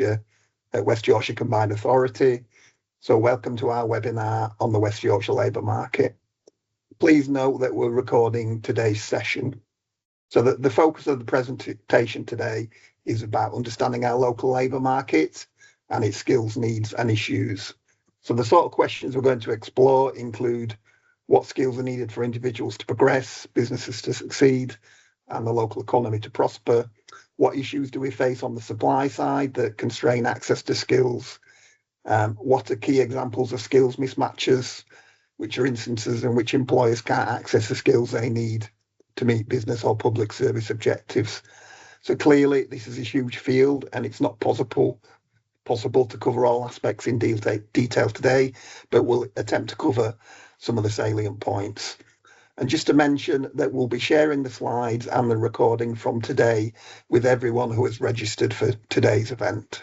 at West Yorkshire Combined Authority. So welcome to our webinar on the West Yorkshire labour market. Please note that we're recording today's session. So the focus of the presentation today is about understanding our local labour market and its skills, needs and issues. So the sort of questions we're going to explore include what skills are needed for individuals to progress, businesses to succeed, and the local economy to prosper. What issues do we face on the supply side that constrain access to skills? What are key examples of skills mismatches, which are instances in which employers can't access the skills they need to meet business or public service objectives? So clearly, this is a huge field and it's not possible to cover all aspects in detail today, but we'll attempt to cover some of the salient points. And just to mention that we'll be sharing the slides and the recording from today with everyone who has registered for today's event.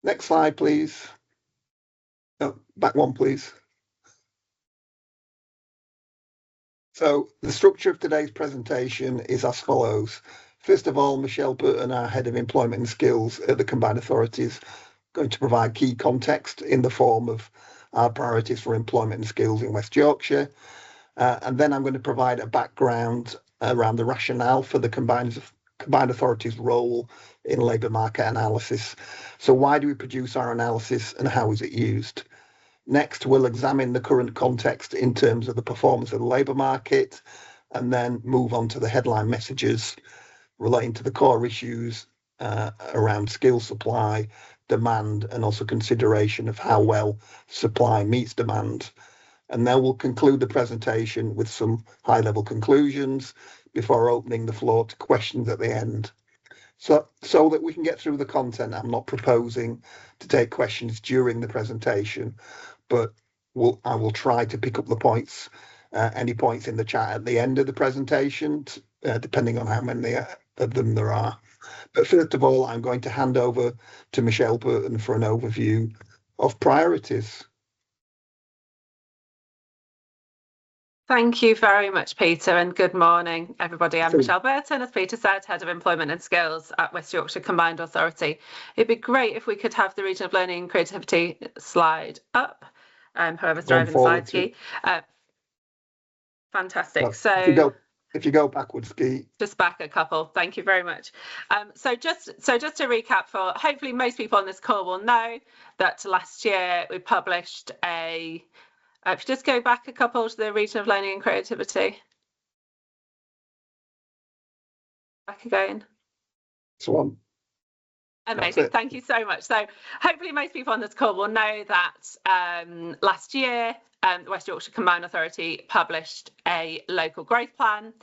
Next slide, please. Oh, back one, please. So the structure of today's presentation is as follows. First of all, Michelle Burton, our Head of Employment and Skills at the Combined Authorities, going to provide key context in the form of our priorities for employment and skills in West Yorkshire. And then I'm going to provide a background around the rationale for the Combined Authorities' role in labour market analysis. So why do we produce our analysis and how is it used? Next, we'll examine the current context in terms of the performance of the labour market, and then move on to the headline messages relating to the core issues around skill supply, demand, and also consideration of how well supply meets demand. And then we'll conclude the presentation with some high-level conclusions before opening the floor to questions at the end. So that we can get through the content, I'm not proposing to take questions during the presentation, but I will try to pick up the points, any points in the chat at the end of the presentation, depending on how many of them there are. But first of all, I'm going to hand over to Michelle Burton for an overview of priorities. Thank you very much, Peter, and good morning, everybody. I'm Michelle Burton, as Peter said, Head of Employment and Skills at West Yorkshire Combined Authority. It'd be great if we could have the Region of Learning and Creativity slide up, whoever's driving the slide ski. Fantastic. So if you go backwards, ski. Just back a couple. Thank you very much. So just to recap, for hopefully most people on this call will know that last year we published a if you just go back a couple to the Region of Learning and Creativity. Back again. So amazing. Thank you so much. So hopefully most people on this call will know that last year the West Yorkshire Combined Authority published a local growth plan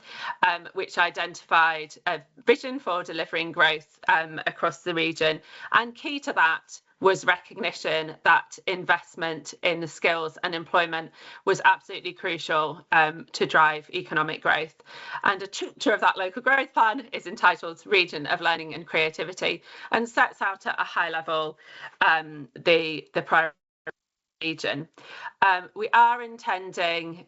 which identified a vision for delivering growth across the region, and key to that was recognition that investment in the skills and employment was absolutely crucial to drive economic growth. And a chapter of that local growth plan is entitled Region of Learning and Creativity, and sets out at a high level the priority region. We are intending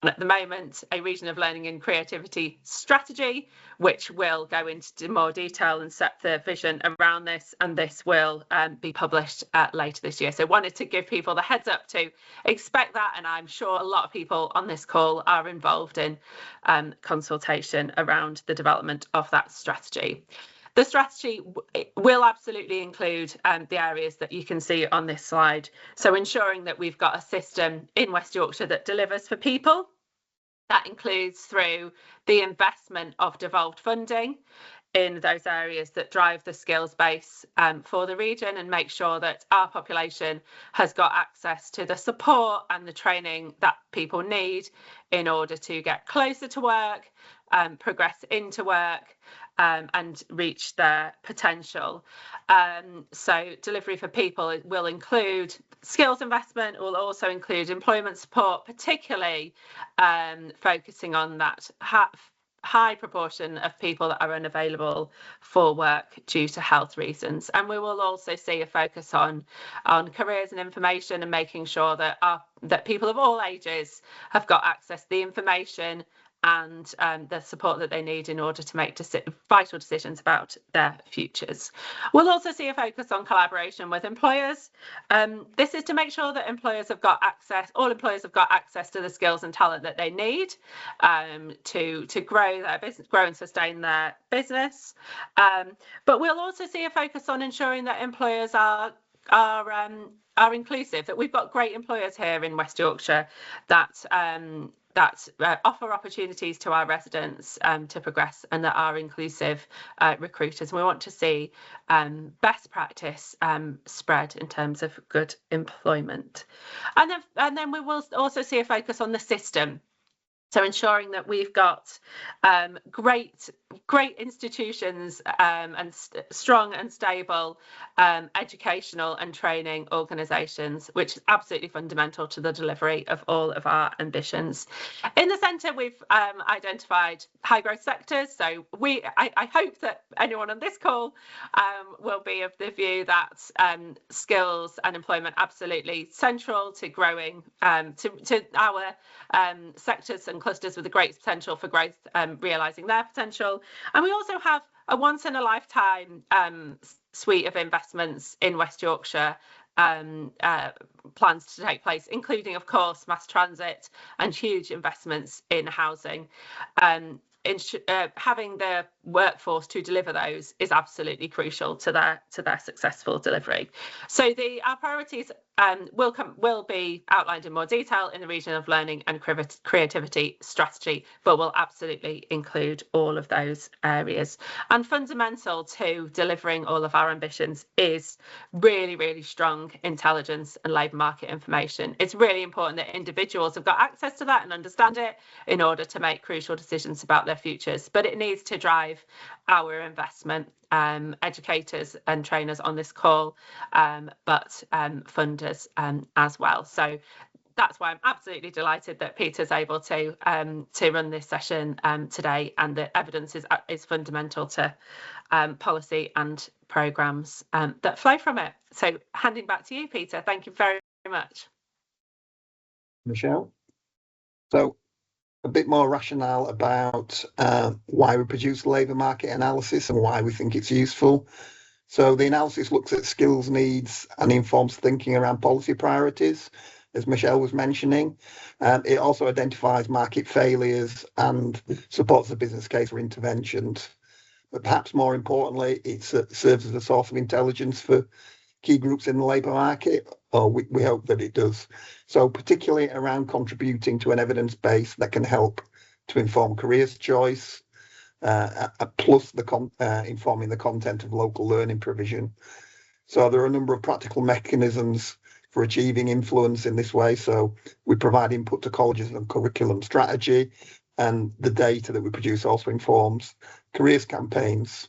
at the moment a Region of Learning and Creativity strategy, which will go into more detail and set the vision around this, and this will be published later this year. So wanted to give people the heads up to expect that, and I'm sure a lot of people on this call are involved in consultation around the development of that strategy. The strategy will absolutely include the areas that you can see on this slide. So ensuring that we've got a system in West Yorkshire that delivers for people. That includes through the investment of devolved funding in those areas that drive the skills base for the region, and make sure that our population has got access to the support and the training that people need in order to get closer to work, progress into work, and reach their potential. So delivery for people will include skills investment, will also include employment support, particularly focusing on that high proportion of people that are unavailable for work due to health reasons. And we will also see a focus on careers and information, and making sure that that people of all ages have got access to the information and the support that they need in order to make vital decisions about their futures. We'll also see a focus on collaboration with employers. This is to make sure that all employers have got access to the skills and talent that they need to grow their business, grow and sustain their business. But we'll also see a focus on ensuring that employers are inclusive, that we've got great employers here in West Yorkshire that offer opportunities to our residents to progress, and that are inclusive recruiters. And we want to see best practice spread in terms of good employment. And then we will also see a focus on the system. So ensuring that we've got great institutions and strong and stable educational and training organisations, which is absolutely fundamental to the delivery of all of our ambitions. In the centre, we've identified high growth sectors. So I hope that anyone on this call will be of the view that skills and employment absolutely central to growing to our sectors and clusters with a great potential for growth, realising their potential. And we also have a once in a lifetime suite of investments in West Yorkshire plans to take place, including, of course, mass transit and huge investments in housing. Having the workforce to deliver those is absolutely crucial to their successful delivery. So our priorities will be outlined in more detail in the region of learning and creativity strategy, but will absolutely include all of those areas. And fundamental to delivering all of our ambitions is really, really strong intelligence and labour market information. It's really important that individuals have got access to that and understand it in order to make crucial decisions about their futures, but it needs to drive our investment. Educators and trainers on this call, but funders as well. So that's why I'm absolutely delighted that Peter's able to run this session today, and the evidence is fundamental to policy and programmes that flow from it. So handing back to you, Peter. Thank you very, very much. Michelle. So a bit more rationale about why we produce labour market analysis and why we think it's useful. So the analysis looks at skills needs and informs thinking around policy priorities, as Michelle was mentioning. It also identifies market failures and supports the business case for interventions. But perhaps more importantly, it serves as a source of intelligence for key groups in the labour market, or we hope that it does. So particularly around contributing to an evidence base that can help to inform careers choice, plus informing the content of local learning provision. So there are a number of practical mechanisms for achieving influence in this way. So we provide input to colleges on curriculum strategy, and the data that we produce also informs careers campaigns.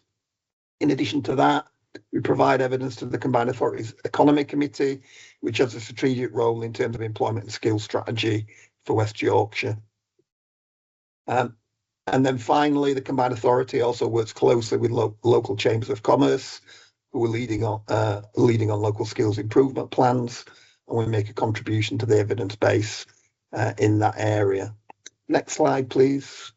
In addition to that, we provide evidence to the Combined Authorities Economy Committee, which has a strategic role in terms of employment and skills strategy for West Yorkshire. And then finally, the Combined Authority also works closely with local chambers of commerce, who are leading on local skills improvement plans, and we make a contribution to the evidence base in that area. Next slide, please.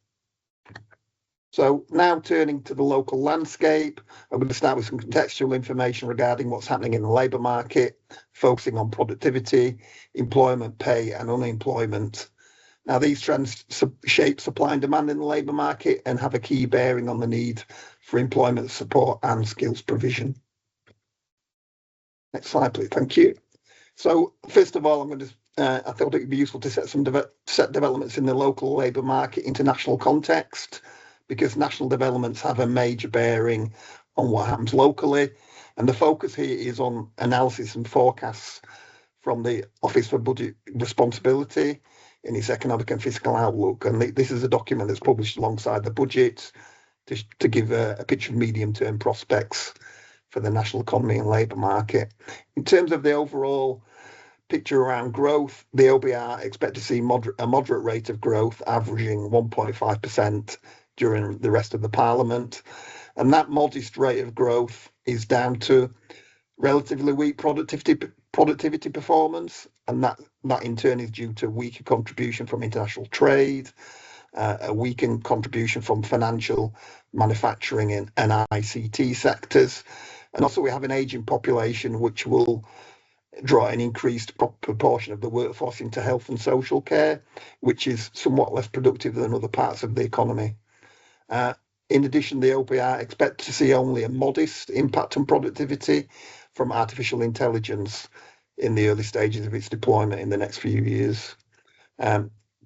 So now turning to the local landscape, I'm going to start with some contextual information regarding what's happening in the labour market, focusing on productivity, employment, pay and unemployment. Now, these trends shape supply and demand in the labour market and have a key bearing on the need for employment support and skills provision. Next slide, please. Thank you. So first of all, I thought it would be useful to set developments in the local labour market into national context, because national developments have a major bearing on what happens locally. And the focus here is on analysis and forecasts from the Office for Budget Responsibility in its Economic and Fiscal Outlook. And this is a document that's published alongside the budget to give a picture of medium-term prospects for the national economy and labour market. In terms of the overall picture around growth, the OBR expect to see a moderate rate of growth, averaging 1.5% during the rest of the Parliament. And that modest rate of growth is down to relatively weak productivity performance, and that in turn is due to weaker contribution from international trade, a weakened contribution from financial, manufacturing and ICT sectors. And also we have an ageing population which will draw an increased proportion of the workforce into health and social care, which is somewhat less productive than other parts of the economy. In addition, the OPR expect to see only a modest impact on productivity from artificial intelligence in the early stages of its deployment in the next few years.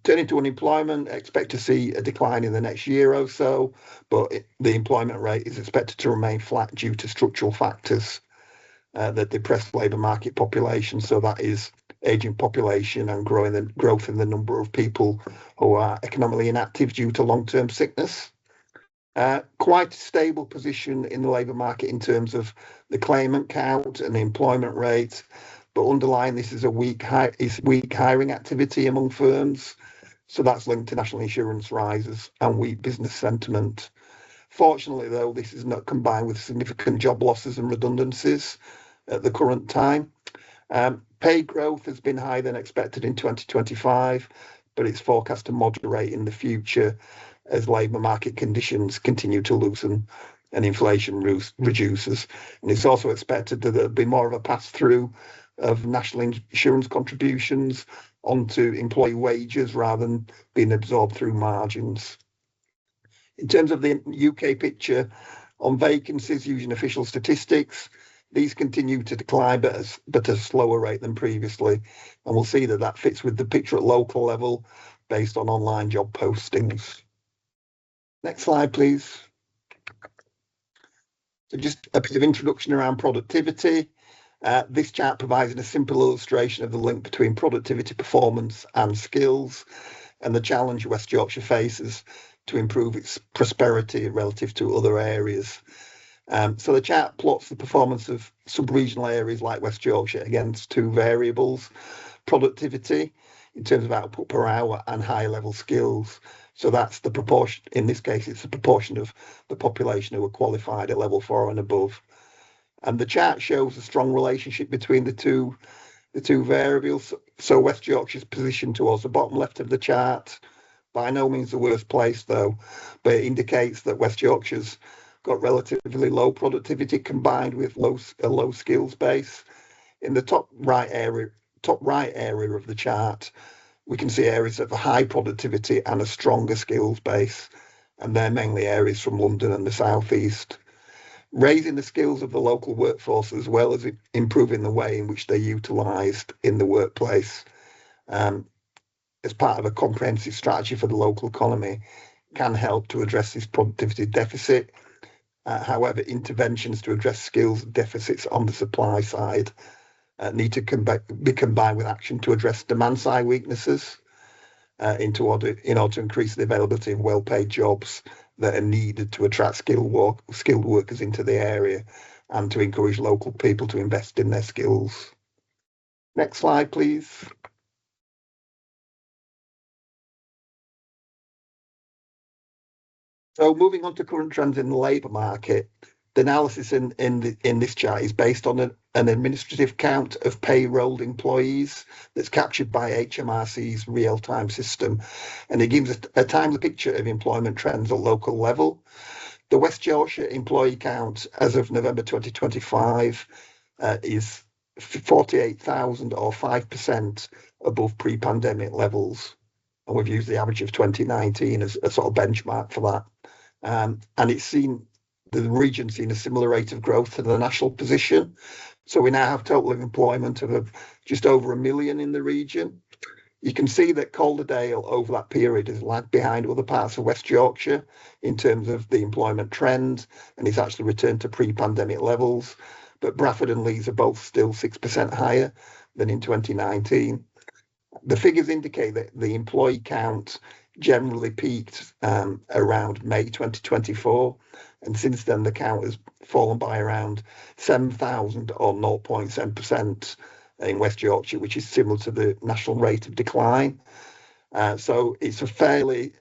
Turning to unemployment, expect to see a decline in the next year or so, but the employment rate is expected to remain flat due to structural factors that depress labour market population. So that is ageing population and growth in the number of people who are economically inactive due to long-term sickness. Quite a stable position in the labour market in terms of the claimant count and the employment rate, but underlying this is weak hiring activity among firms. So that's linked to national insurance rises and weak business sentiment. Fortunately, though, this is not combined with significant job losses and redundancies at the current time. Pay growth has been higher than expected in 2025, but it's forecast to moderate in the future as labour market conditions continue to loosen and inflation reduces. And it's also expected that there'll be more of a pass-through of national insurance contributions onto employee wages rather than being absorbed through margins. In terms of the UK picture on vacancies using official statistics, these continue to decline, but at a slower rate than previously. And we'll see that fits with the picture at local level based on online job postings. Next slide, please. So just a bit of introduction around productivity. This chart provides a simple illustration of the link between productivity, performance and skills and the challenge West Yorkshire faces to improve its prosperity relative to other areas. So the chart plots the performance of sub-regional areas like West Yorkshire against two variables, productivity in terms of output per hour and high level skills. So that's the proportion, in this case, it's the proportion of the population who are qualified at level 4 and above. And the chart shows a strong relationship between the two variables. So West Yorkshire's position towards the bottom left of the chart, by no means the worst place though, but it indicates that West Yorkshire's got relatively low productivity combined with a low skills base. In the top right area of the chart, we can see areas of high productivity and a stronger skills base, and they're mainly areas from London and the South East. Raising the skills of the local workforce as well as improving the way in which they're utilised in the workplace as part of a comprehensive strategy for the local economy can help to address this productivity deficit. However, interventions to address skills deficits on the supply side need to be combined with action to address demand side weaknesses in order to increase the availability of well-paid jobs that are needed to attract skilled workers into the area and to encourage local people to invest in their skills. Next slide, please. So moving on to current trends in the labour market, the analysis in this chart is based on an administrative count of payrolled employees that's captured by HMRC's real-time system, and it gives a timely picture of employment trends at local level. The West Yorkshire employee count as of November 2025 is 48,000 or 5% above pre-pandemic levels, and we've used the average of 2019 as a sort of benchmark for that. And it's seen the region seen a similar rate of growth to the national position. So we now have total employment of just over 1 million in the region. You can see that Calderdale over that period has lagged behind other parts of West Yorkshire in terms of the employment trend, and it's actually returned to pre-pandemic levels. But Bradford and Leeds are both still 6% higher than in 2019. The figures indicate that the employee count generally peaked around May 2024, and since then the count has fallen by around 7,000 or 0.7% in West Yorkshire, which is similar to the national rate of decline. So it's a fairly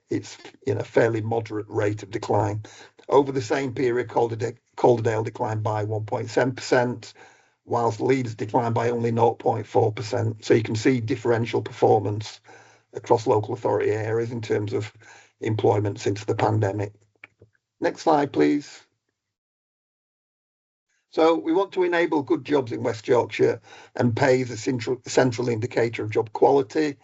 moderate rate of decline. Over the same period, Calderdale declined by 1.7%, whilst Leeds declined by only 0.4%. So you can see differential performance across local authority areas in terms of employment since the pandemic. Next slide, please. So we want to enable good jobs in West Yorkshire, and pay is a central indicator of job quality.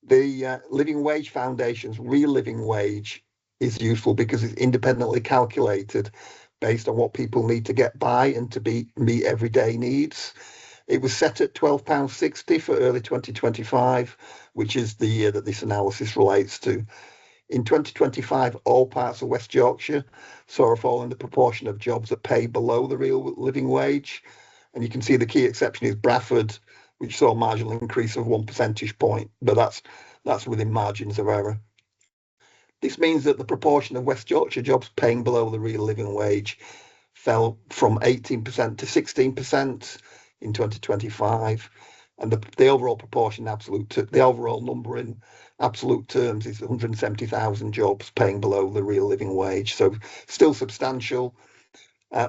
The Living Wage Foundation's real living wage is useful because it's independently calculated based on what people need to get by and to meet everyday needs. It was set at £12.60 for early 2025, which is the year that this analysis relates to. In 2025, all parts of West Yorkshire saw a fall in the proportion of jobs that pay below the real living wage. And you can see the key exception is Bradford, which saw a marginal increase of 1 percentage point, but that's within margins of error. This means that the proportion of West Yorkshire jobs paying below the real living wage fell from 18% to 16% in 2025, and the overall proportion the overall number in absolute terms is 170,000 jobs paying below the real living wage, so still substantial.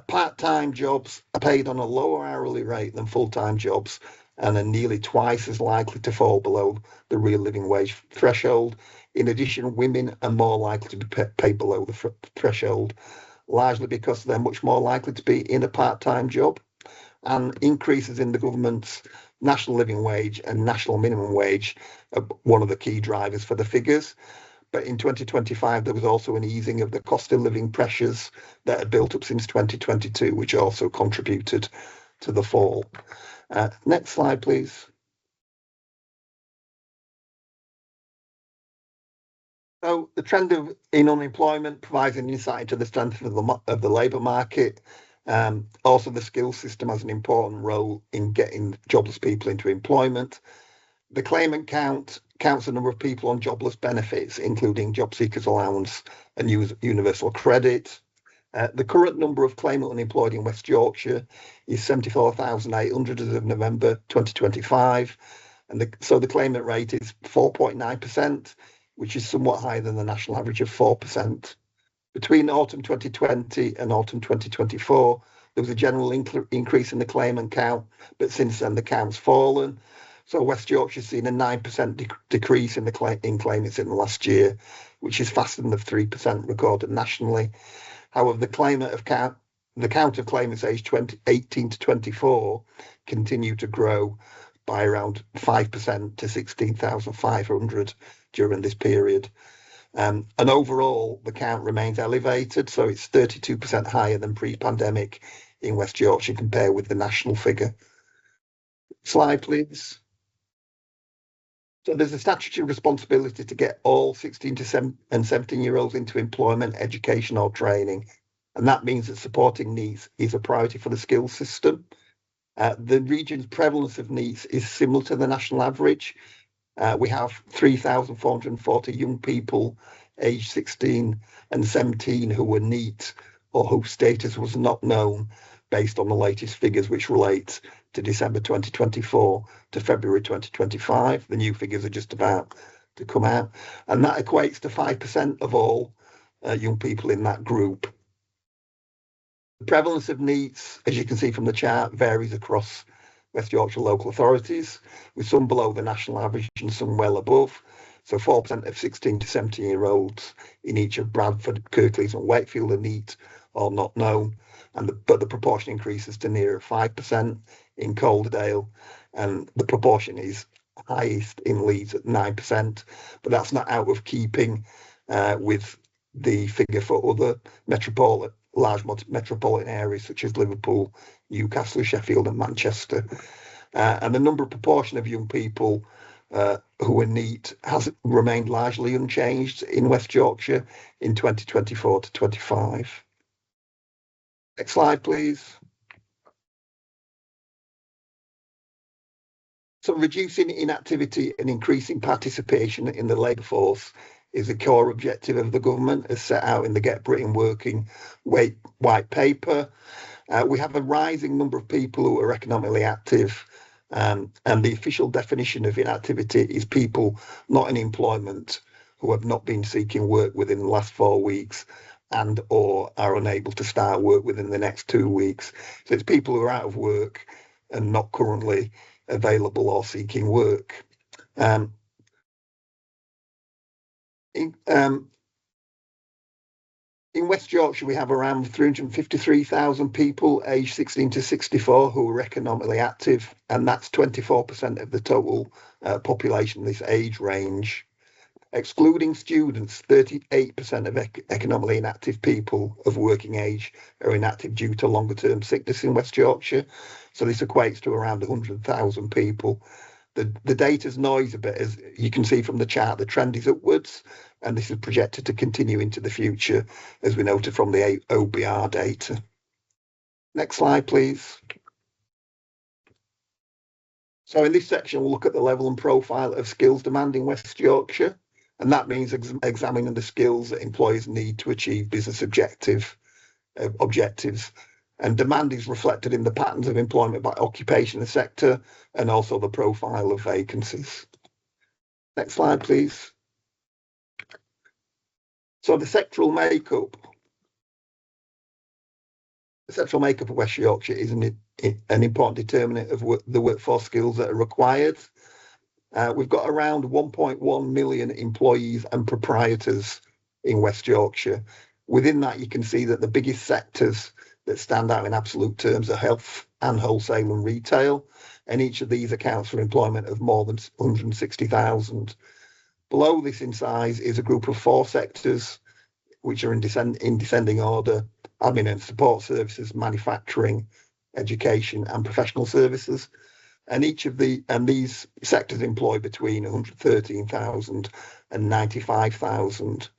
Part-time jobs are paid on a lower hourly rate than full-time jobs and are nearly twice as likely to fall below the real living wage threshold. In addition, women are more likely to be paid below the threshold, largely because they're much more likely to be in a part-time job. And increases in the government's national living wage and national minimum wage are one of the key drivers for the figures. But in 2025, there was also an easing of the cost of living pressures that had built up since 2022, which also contributed to the fall. Next slide, please. So the trend in unemployment provides an insight into the strength of the labour market. Also, the skills system has an important role in getting jobless people into employment. The claimant count counts the number of people on jobless benefits, including job seekers allowance and universal credit. The current number of claimant unemployed in West Yorkshire is 74,800 as of November 2025. And so the claimant rate is 4.9%, which is somewhat higher than the national average of 4%. Between autumn 2020 and autumn 2024, there was a general increase in the claimant count, but since then the count's fallen. So West Yorkshire's seen a 9% decrease in claimants in the last year, which is faster than the 3% recorded nationally. However, the count of claimants aged 18 to 24 continue to grow by around 5% to 16,500 during this period. And overall, the count remains elevated, so it's 32% higher than pre-pandemic in West Yorkshire compared with the national figure. Slide, please. So there's a statutory responsibility to get all 16 to 17-year-olds into employment, education or training. And that means that supporting NEETs is a priority for the skills system. The region's prevalence of NEETs is similar to the national average. We have 3,440 young people aged 16 and 17 who were NEET or whose status was not known based on the latest figures, which relate to December 2024 to February 2025. The new figures are just about to come out, and that equates to 5% of all young people in that group. The prevalence of NEETs, as you can see from the chart, varies across West Yorkshire local authorities, with some below the national average and some well above. So 4% of 16 to 17-year-olds in each of Bradford, Kirklees and Wakefield are NEET or not known, but the proportion increases to near 5% in Calderdale, and the proportion is highest in Leeds at 9%, but that's not out of keeping with the figure for other large metropolitan areas such as Liverpool, Newcastle, Sheffield and Manchester. And the proportion of young people who are NEET has remained largely unchanged in West Yorkshire in 2024 to 25. Next slide, please. So reducing inactivity and increasing participation in the labour force is a core objective of the government as set out in the Get Britain Working white paper. We have a rising number of people who are economically active, and the official definition of inactivity is people not in employment who have not been seeking work within the last 4 weeks and or are unable to start work within the next 2 weeks. So it's people who are out of work and not currently available or seeking work. In West Yorkshire, we have around 353,000 people aged 16 to 64 who are economically active, and that's 24% of the total population in this age range. Excluding students, 38% of economically inactive people of working age are inactive due to longer term sickness in West Yorkshire. So this equates to around 100,000 people. The data's noise a bit, as you can see from the chart, the trend is upwards, and this is projected to continue into the future, as we noted from the OBR data. Next slide, please. So in this section, we'll look at the level and profile of skills demand in West Yorkshire, and that means examining the skills that employers need to achieve business objectives. And demand is reflected in the patterns of employment by occupation and sector, and also the profile of vacancies. Next slide, please. So the sectoral makeup of West Yorkshire is an important determinant of the workforce skills that are required. We've got around 1.1 million employees and proprietors in West Yorkshire. Within that, you can see that the biggest sectors that stand out in absolute terms are health and wholesale and retail, and each of these accounts for employment of more than 160,000. Below this in size is a group of 4 sectors, which are in descending order: admin and support services, manufacturing, education, and professional services. And these sectors employ between 113,000 and 95,000.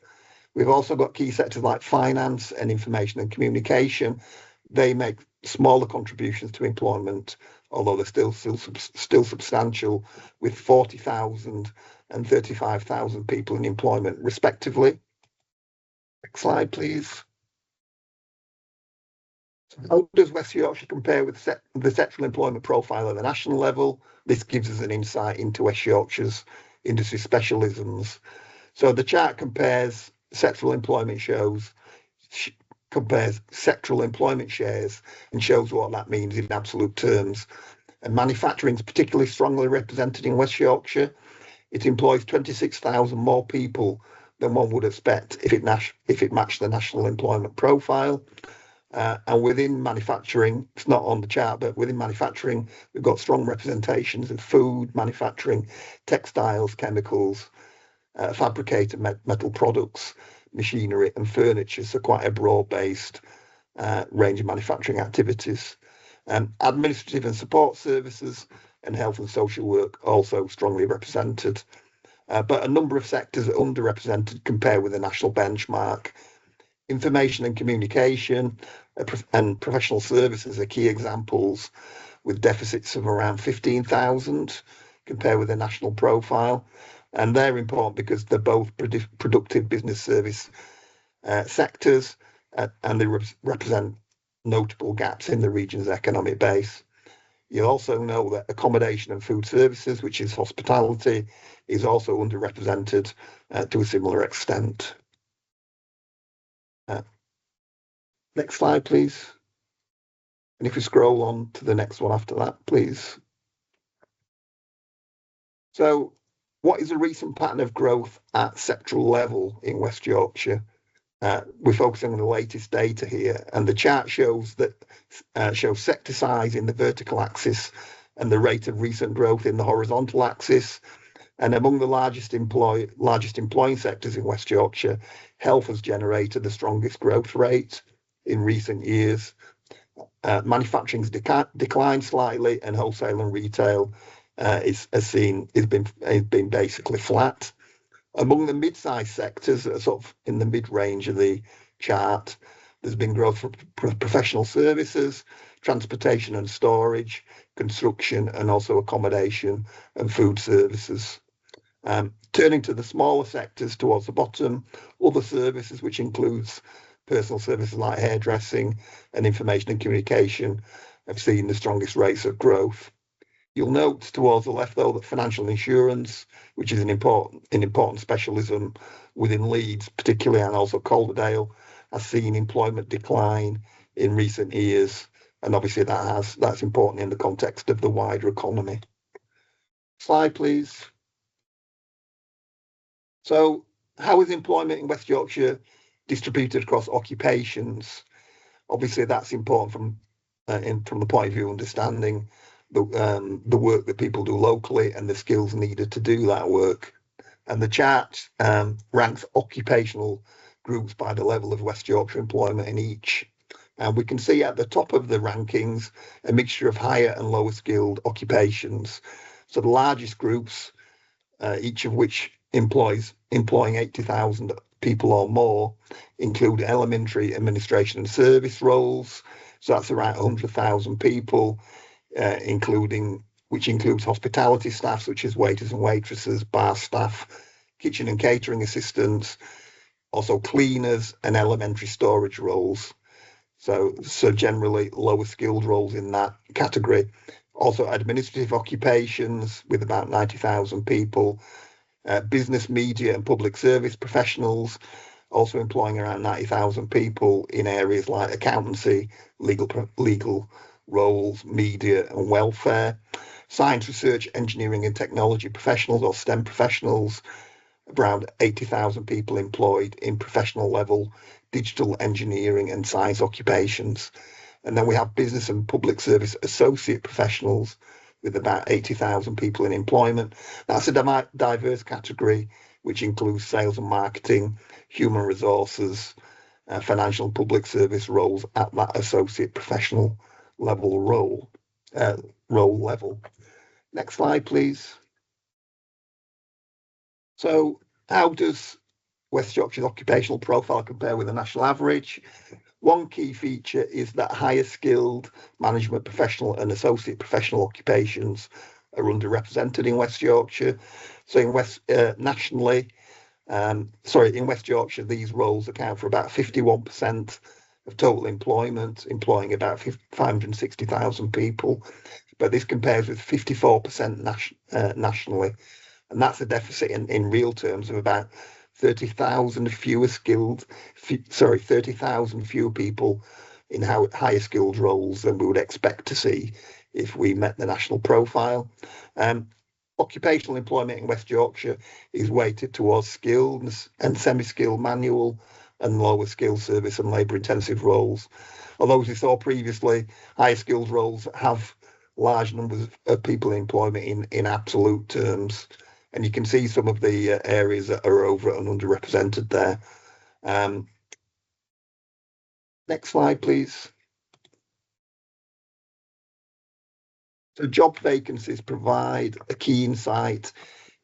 We've also got key sectors like finance and information and communication. They make smaller contributions to employment, although they're still substantial, with 40,000 and 35,000 people in employment, respectively. Next slide, please. How does West Yorkshire compare with the sectoral employment profile at the national level? This gives us an insight into West Yorkshire's industry specialisms. So the chart compares sectoral employment shares and shows what that means in absolute terms. And manufacturing is particularly strongly represented in West Yorkshire. It employs 26,000 more people than one would expect if it matched the national employment profile. And within manufacturing, it's not on the chart, but within manufacturing, we've got strong representations of food, manufacturing, textiles, chemicals, fabricated metal products, machinery and furniture. So quite a broad-based range of manufacturing activities. Administrative and support services and health and social work also strongly represented. But a number of sectors are underrepresented compared with the national benchmark. Information and communication and professional services are key examples, with deficits of around 15,000 compared with the national profile. And they're important because they're both productive business service sectors, and they represent notable gaps in the region's economic base. You also know that accommodation and food services, which is hospitality, is also underrepresented to a similar extent. Next slide, please. And if we scroll on to the next one after that, please. So what is the recent pattern of growth at sectoral level in West Yorkshire? We're focusing on the latest data here, and the chart shows sector size in the vertical axis and the rate of recent growth in the horizontal axis. And among the largest employing sectors in West Yorkshire, health has generated the strongest growth rate in recent years. Manufacturing's declined slightly, and wholesale and retail has been basically flat. Among the mid-sized sectors that are sort of in the mid-range of the chart, there's been growth for professional services, transportation and storage, construction, and also accommodation and food services. Turning to the smaller sectors towards the bottom, other services, which includes personal services like hairdressing and information and communication, have seen the strongest rates of growth. You'll note towards the left, though, that financial insurance, which is an important specialism within Leeds, particularly, and also Calderdale, has seen employment decline in recent years, and obviously that's important in the context of the wider economy. Slide, please. So, how is employment in West Yorkshire distributed across occupations. Obviously, that's important from the point of view of understanding the work that people do locally and the skills needed to do that work. And the chart ranks occupational groups by the level of West Yorkshire employment in each. And we can see at the top of the rankings a mixture of higher and lower skilled occupations. So the largest groups, each of which employing 80,000 people or more, include elementary administration and service roles. So that's around 100,000 people, which includes hospitality staff such as waiters and waitresses, bar staff, kitchen and catering assistants, also cleaners and elementary storage roles. So generally lower skilled roles in that category. Also administrative occupations with about 90,000 people, business, media and public service professionals, also employing around 90,000 people in areas like accountancy, legal roles, media and welfare, science, research, engineering and technology professionals or STEM professionals, around 80,000 people employed in professional level digital engineering and science occupations. And then we have business and public service associate professionals with about 80,000 people in employment. That's a diverse category, which includes sales and marketing, human resources, financial and public service roles at that associate professional level role level. Next slide, please. So how does West Yorkshire's occupational profile compare with the national average? One key feature is that higher skilled management professional and associate professional occupations are underrepresented in West Yorkshire. So in West Yorkshire, these roles account for about 51% of total employment, employing about 560,000 people. But this compares with 54% nationally. And that's a deficit in real terms of about 30,000 fewer people in higher skilled roles than we would expect to see if we met the national profile. Occupational employment in West Yorkshire is weighted towards skilled and semi-skilled manual and lower skilled service and labour intensive roles. Although, as we saw previously, higher skilled roles have large numbers of people in employment in absolute terms. And you can see some of the areas that are over and underrepresented there. Next slide, please. So job vacancies provide a key insight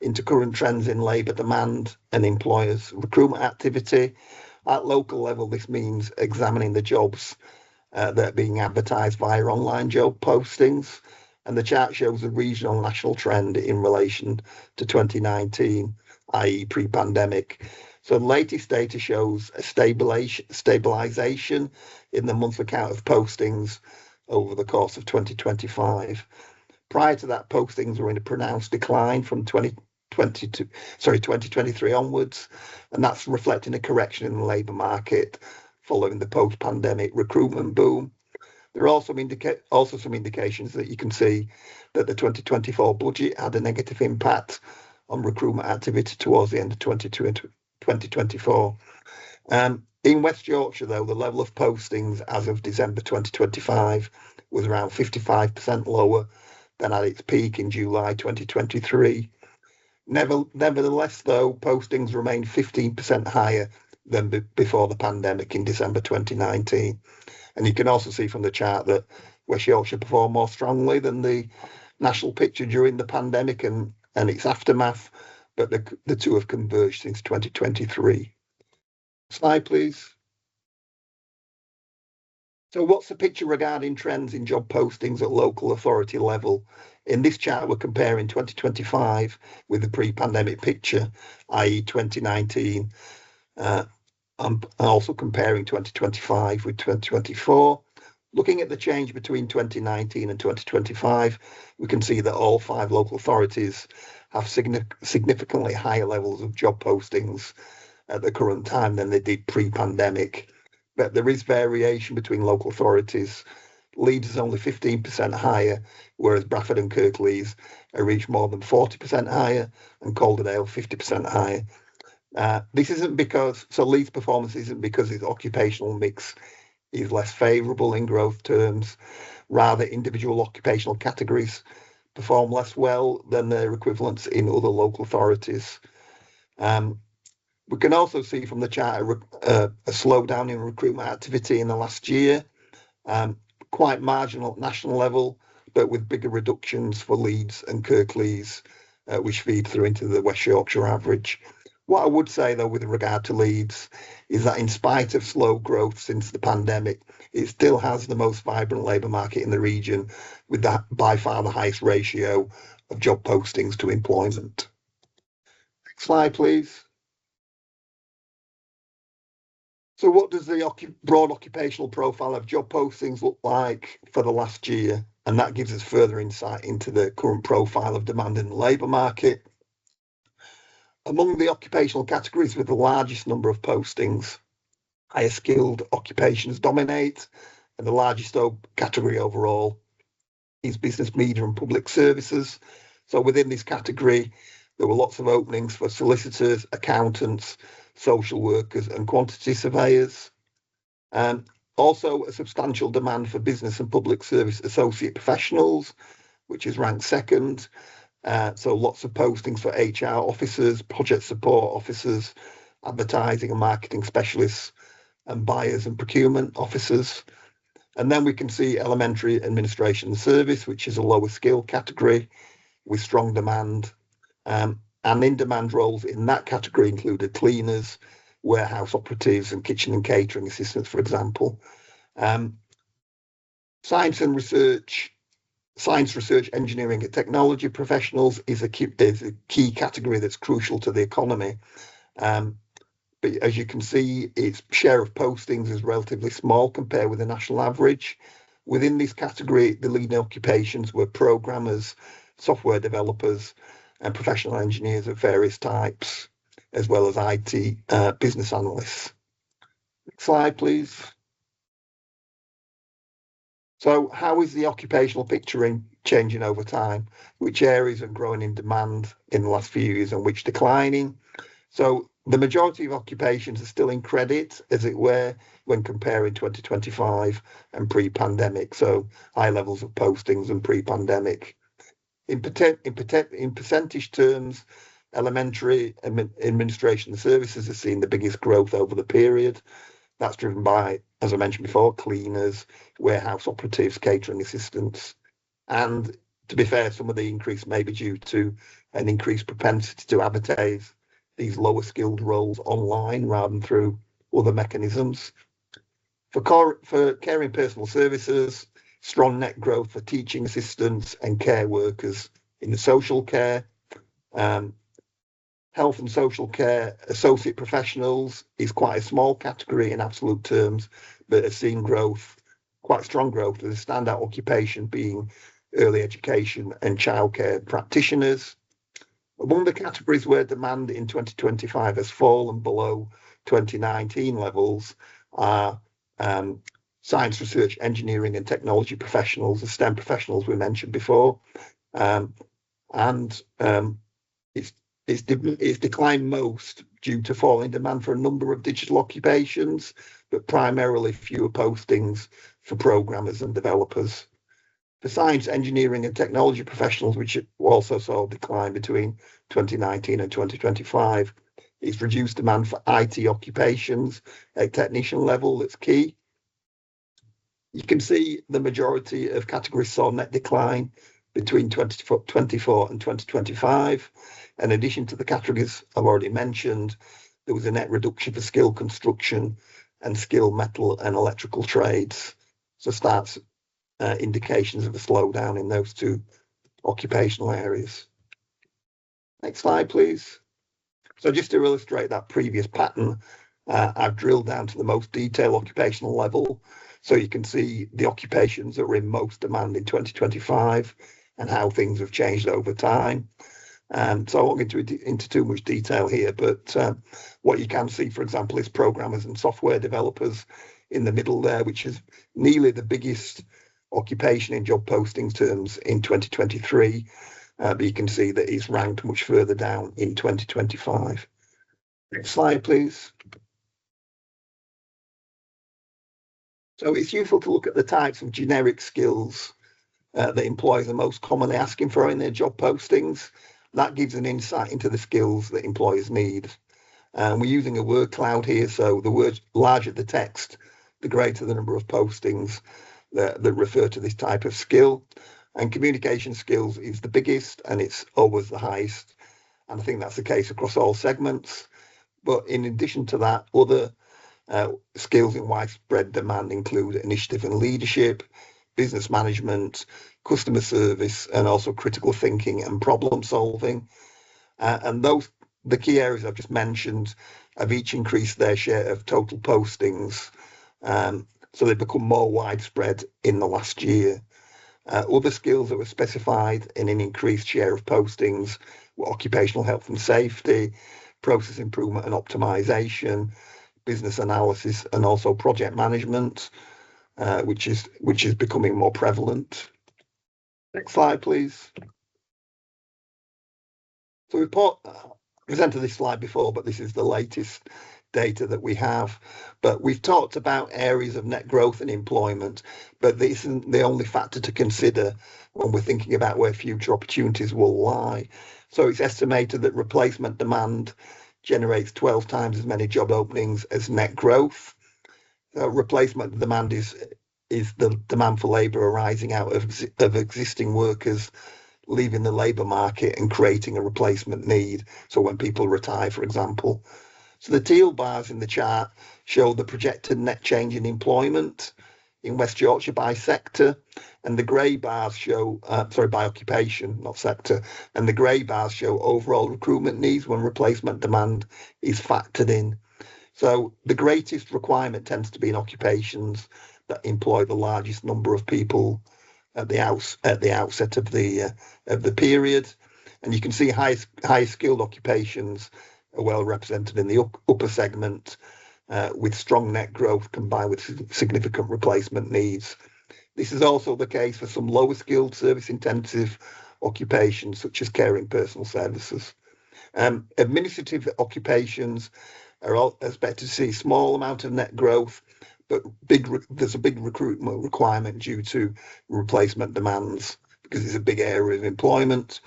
into current trends in labour demand and employers' recruitment activity. At local level, this means examining the jobs that are being advertised via online job postings. And the chart shows a regional and national trend in relation to 2019, i.e. pre-pandemic. So the latest data shows a stabilisation in the monthly count of postings over the course of 2025. Prior to that, postings were in a pronounced decline from 2023 onwards, and that's reflecting a correction in the labour market following the post-pandemic recruitment boom. There are also some indications that you can see that the 2024 budget had a negative impact on recruitment activity towards the end of 2024. In West Yorkshire, though, the level of postings as of December 2025 was around 55% lower than at its peak in July 2023. Nevertheless, though, postings remained 15% higher than before the pandemic in December 2019. And you can also see from the chart that West Yorkshire performed more strongly than the national picture during the pandemic and its aftermath, but the two have converged since 2023. Slide, please. So what's the picture regarding trends in job postings at local authority level? In this chart, we're comparing 2025 with the pre-pandemic picture, i.e. 2019. I'm also comparing 2025 with 2024. Looking at the change between 2019 and 2025, we can see that all 5 local authorities have significantly higher levels of job postings at the current time than they did pre-pandemic. But there is variation between local authorities. Leeds is only 15% higher, whereas Bradford and Kirklees are each more than 40% higher, and Calderdale 50% higher. This isn't because, so Leeds' performance isn't because its occupational mix is less favourable in growth terms. Rather, individual occupational categories perform less well than their equivalents in other local authorities. We can also see from the chart a slowdown in recruitment activity in the last year, quite marginal at national level, but with bigger reductions for Leeds and Kirklees, which feed through into the West Yorkshire average. What I would say, though, with regard to Leeds, is that in spite of slow growth since the pandemic, it still has the most vibrant labour market in the region, with that by far the highest ratio of job postings to employment. Next slide, please. So what does the broad occupational profile of job postings look like for the last year? And that gives us further insight into the current profile of demand in the labour market. Among the occupational categories with the largest number of postings, higher skilled occupations dominate, and the largest category overall is business, media and public services. So within this category, there were lots of openings for solicitors, accountants, social workers and quantity surveyors. Also a substantial demand for business and public service associate professionals, which is ranked second. So lots of postings for HR officers, project support officers, advertising and marketing specialists, and buyers and procurement officers. And then we can see elementary administration and service, which is a lower skill category with strong demand. And in-demand roles in that category included cleaners, warehouse operatives, and kitchen and catering assistants, for example. Science, research, engineering and technology professionals is a key category that's crucial to the economy. But as you can see, its share of postings is relatively small compared with the national average. Within this category, the leading occupations were programmers, software developers, and professional engineers of various types, as well as IT business analysts. Next slide, please. So how is the occupational picture changing over time? Which areas are growing in demand in the last few years and which declining? So the majority of occupations are still in credit, as it were, when comparing 2025 and pre-pandemic. So high levels of postings and pre-pandemic. In percentage terms, elementary administration services have seen the biggest growth over the period. That's driven by, as I mentioned before, cleaners, warehouse operatives, catering assistants. And to be fair, some of the increase may be due to an increased propensity to advertise these lower skilled roles online rather than through other mechanisms. For caring personal services, strong net growth for teaching assistants and care workers in the social care. Health and social care associate professionals is quite a small category in absolute terms, but has seen growth, quite strong growth, with a standout occupation being early education and childcare practitioners. Among the categories where demand in 2025 has fallen below 2019 levels are science, research, engineering and technology professionals, the STEM professionals we mentioned before. It's declined most due to falling demand for a number of digital occupations, but primarily fewer postings for programmers and developers. For science, engineering and technology professionals, which also saw a decline between 2019 and 2025, it's reduced demand for IT occupations at technician level that's key. You can see the majority of categories saw net decline between 2024 and 2025. In addition to the categories I've already mentioned, there was a net reduction for skilled construction and skilled metal and electrical trades. So starts indications of a slowdown in those two occupational areas. Next slide, please. So just to illustrate that previous pattern, I've drilled down to the most detailed occupational level. So you can see the occupations that were in most demand in 2025 and how things have changed over time. So I won't get into too much detail here, but what you can see, for example, is programmers and software developers in the middle there, which is nearly the biggest occupation in job postings terms in 2023. But you can see that it's ranked much further down in 2025. Next slide, please. So it's useful to look at the types of generic skills that employers are most commonly asking for in their job postings. That gives an insight into the skills that employers need. We're using a word cloud here, so the word larger the text, the greater the number of postings that refer to this type of skill. And communication skills is the biggest, and it's always the highest. And I think that's the case across all segments. But in addition to that, other skills in widespread demand include initiative and leadership, business management, customer service, and also critical thinking and problem solving. And the key areas I've just mentioned have each increased their share of total postings. So they've become more widespread in the last year. Other skills that were specified in an increased share of postings were occupational health and safety, process improvement and optimization, business analysis, and also project management, which is becoming more prevalent. Next slide, please. So we presented this slide before, but this is the latest data that we have. But we've talked about areas of net growth in employment, but this isn't the only factor to consider when we're thinking about where future opportunities will lie. So it's estimated that replacement demand generates 12 times as many job openings as net growth. Replacement demand is the demand for labour arising out of existing workers leaving the labour market and creating a replacement need. So when people retire, for example. So the teal bars in the chart show the projected net change in employment in West Yorkshire by sector, and the grey bars show, by occupation, not sector, and the grey bars show overall recruitment needs when replacement demand is factored in. So the greatest requirement tends to be in occupations that employ the largest number of people at the outset of the period, and you can see high skilled occupations are well represented in the upper segment, with strong net growth combined with significant replacement needs. This is also the case for some lower skilled service intensive occupations such as caring personal services. Administrative occupations are expected to see small amount of net growth, but there's a big recruitment requirement due to replacement demands because it's a big area of employment.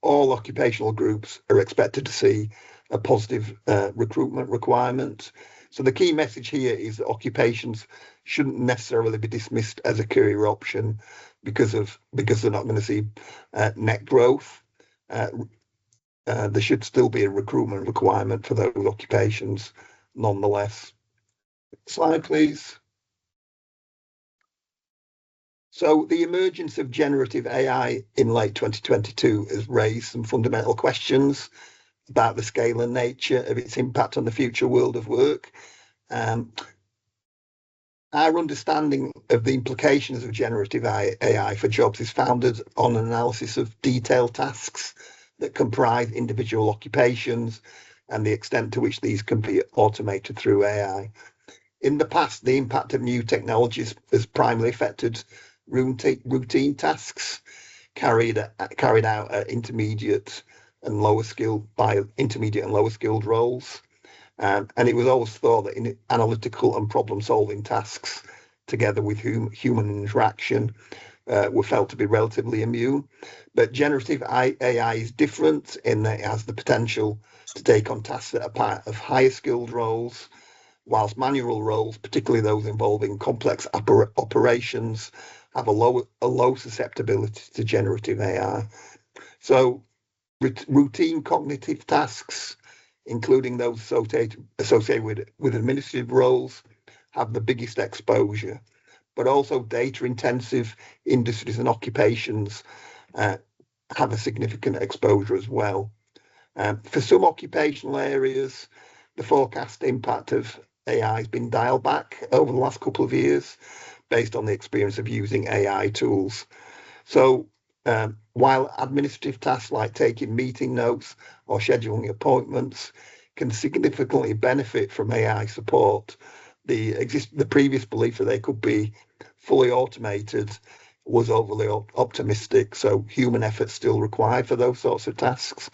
All occupational groups are expected to see a positive recruitment requirement. So the key message here is that occupations shouldn't necessarily be dismissed as a career option because they're not going to see net growth. There should still be a recruitment requirement for those occupations nonetheless. Slide, please. So the emergence of generative AI in late 2022 has raised some fundamental questions about the scale and nature of its impact on the future world of work. Our understanding of the implications of generative AI for jobs is founded on an analysis of detailed tasks that comprise individual occupations and the extent to which these can be automated through AI. In the past, the impact of new technologies has primarily affected routine tasks carried out at intermediate and lower skilled roles. And it was always thought that in analytical and problem-solving tasks, together with human interaction, were felt to be relatively immune. But generative AI is different in that it has the potential to take on tasks that are part of higher skilled roles, whilst manual roles, particularly those involving complex operations, have a low susceptibility to generative AI. So routine cognitive tasks, including those associated with administrative roles, have the biggest exposure, but also data-intensive industries and occupations have a significant exposure as well. For some occupational areas, the forecast impact of AI has been dialed back over the last couple of years based on the experience of using AI tools. So while administrative tasks like taking meeting notes or scheduling appointments can significantly benefit from AI support, the previous belief that they could be fully automated was overly optimistic. So human effort still required for those sorts of tasks.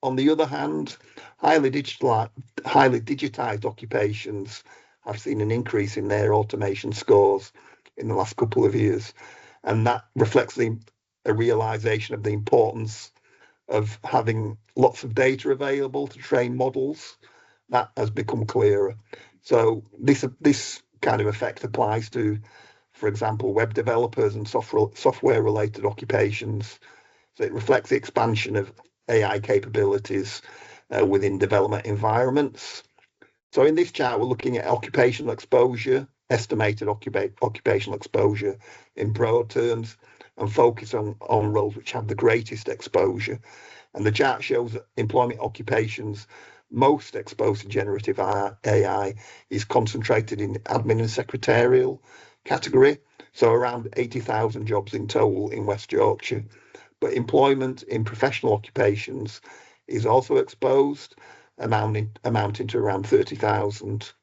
On the other hand, highly digitized occupations have seen an increase in their automation scores in the last couple of years, and that reflects a realization of the importance of having lots of data available to train models. That has become clearer. So this kind of effect applies to, for example, web developers and software related occupations. So it reflects the expansion of AI capabilities within development environments. So in this chart, we're looking at occupational exposure, estimated occupational exposure in broad terms, and focus on roles which have the greatest exposure. And the chart shows that employment occupations most exposed to generative AI is concentrated in the admin and secretarial category, so around 80,000 jobs in total in West Yorkshire. But employment in professional occupations is also exposed, amounting to around 30,000.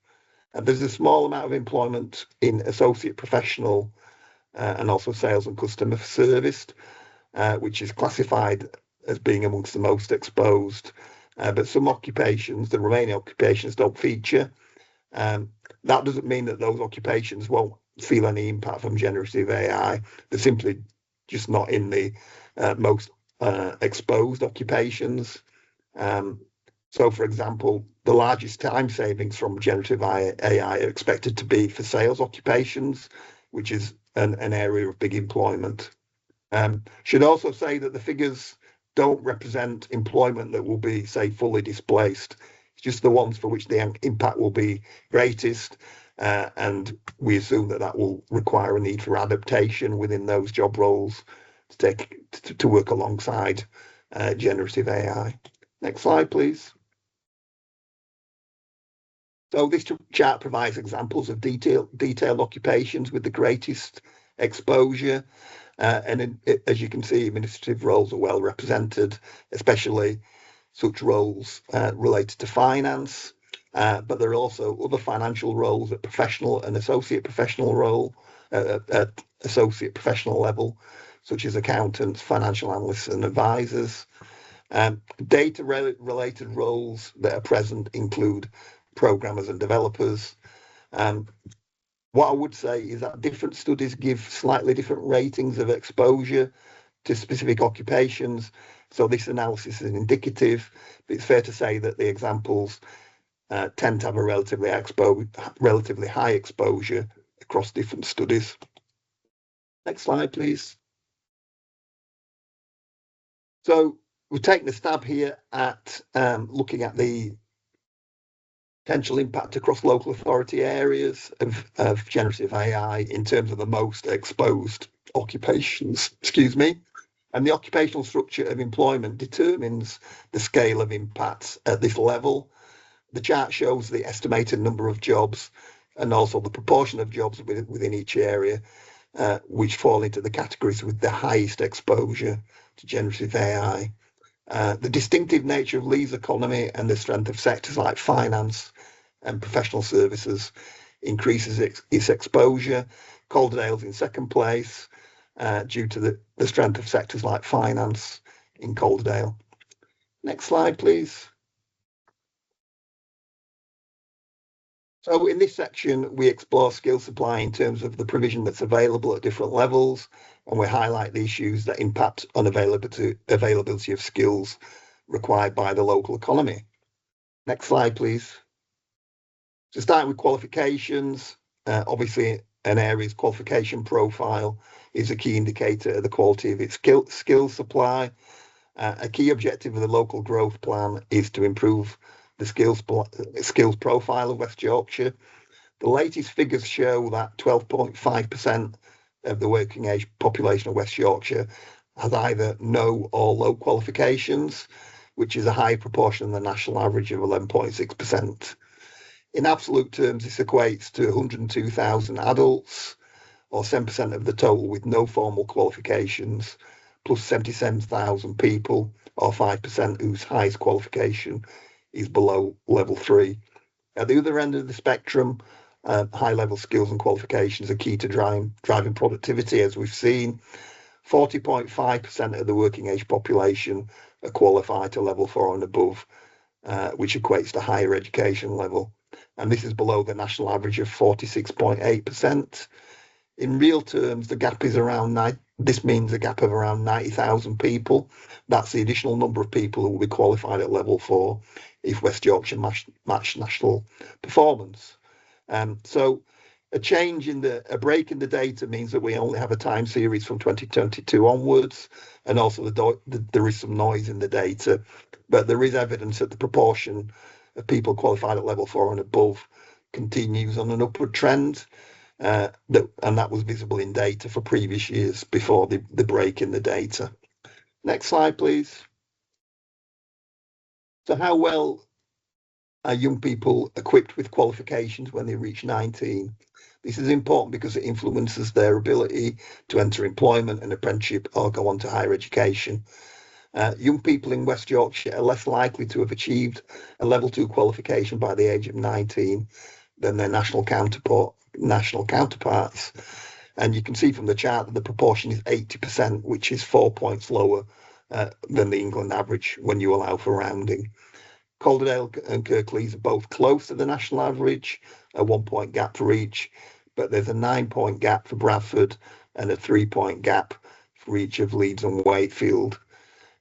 And there's a small amount of employment in associate professional and also sales and customer service, which is classified as being amongst the most exposed. But some occupations, the remaining occupations, don't feature. That doesn't mean that those occupations won't feel any impact from generative AI. They're simply just not in the most exposed occupations. So, for example, the largest time savings from generative AI are expected to be for sales occupations, which is an area of big employment. Should also say that the figures don't represent employment that will be, say, fully displaced. It's just the ones for which the impact will be greatest. And we assume that will require a need for adaptation within those job roles to work alongside generative AI. Next slide, please. So this chart provides examples of detailed occupations with the greatest exposure. As you can see, administrative roles are well represented, especially such roles related to finance. But there are also other financial roles at professional and associate professional at associate professional level, such as accountants, financial analysts, and advisors. Data-related roles that are present include programmers and developers. What I would say is that different studies give slightly different ratings of exposure to specific occupations. So this analysis is indicative, but it's fair to say that the examples tend to have a relatively high exposure across different studies. Next slide, please. So we're taking a stab here at looking at the potential impact across local authority areas of generative AI in terms of the most exposed occupations, And the occupational structure of employment determines the scale of impacts at this level. The chart shows the estimated number of jobs and also the proportion of jobs within each area, which fall into the categories with the highest exposure to generative AI. The distinctive nature of Lee's economy and the strength of sectors like finance and professional services increases its exposure. Calderdale's in second place due to the strength of sectors like finance in Calderdale. Next slide, please. So in this section, we explore skill supply in terms of the provision that's available at different levels, and we highlight the issues that impact on availability of skills required by the local economy. Next slide, please. So starting with qualifications, obviously an area's qualification profile is a key indicator of the quality of its skill supply. A key objective of the local growth plan is to improve the skills profile of West Yorkshire. The latest figures show that 12.5% of the working age population of West Yorkshire has either no or low qualifications, which is a high proportion than the national average of 11.6%. In absolute terms, this equates to 102,000 adults, or 7% of the total with no formal qualifications, plus 77,000 people, or 5%, whose highest qualification is below level 3. At the other end of the spectrum, high-level skills and qualifications are key to driving productivity, as we've seen. 40.5% of the working age population are qualified to level 4 and above, which equates to higher education level. And this is below the national average of 46.8%. In real terms, the gap is around this means a gap of around 90,000 people. That's the additional number of people who will be qualified at level 4 if West Yorkshire matched national performance. So a break in the data means that we only have a time series from 2022 onwards, and also there is some noise in the data, but there is evidence that the proportion of people qualified at level 4 and above continues on an upward trend. And that was visible in data for previous years before the break in the data. Next slide, please. So how well are young people equipped with qualifications when they reach 19? This is important because it influences their ability to enter employment and apprenticeship or go on to higher education. Young people in West Yorkshire are less likely to have achieved a level 2 qualification by the age of 19 than their national counterparts. And you can see from the chart that the proportion is 80%, which is 4 points lower than the England average when you allow for rounding. Calderdale and Kirklees are both close to the national average, a 1 point gap for each, but there's a 9 point gap for Bradford and a 3 point gap for each of Leeds and Wakefield.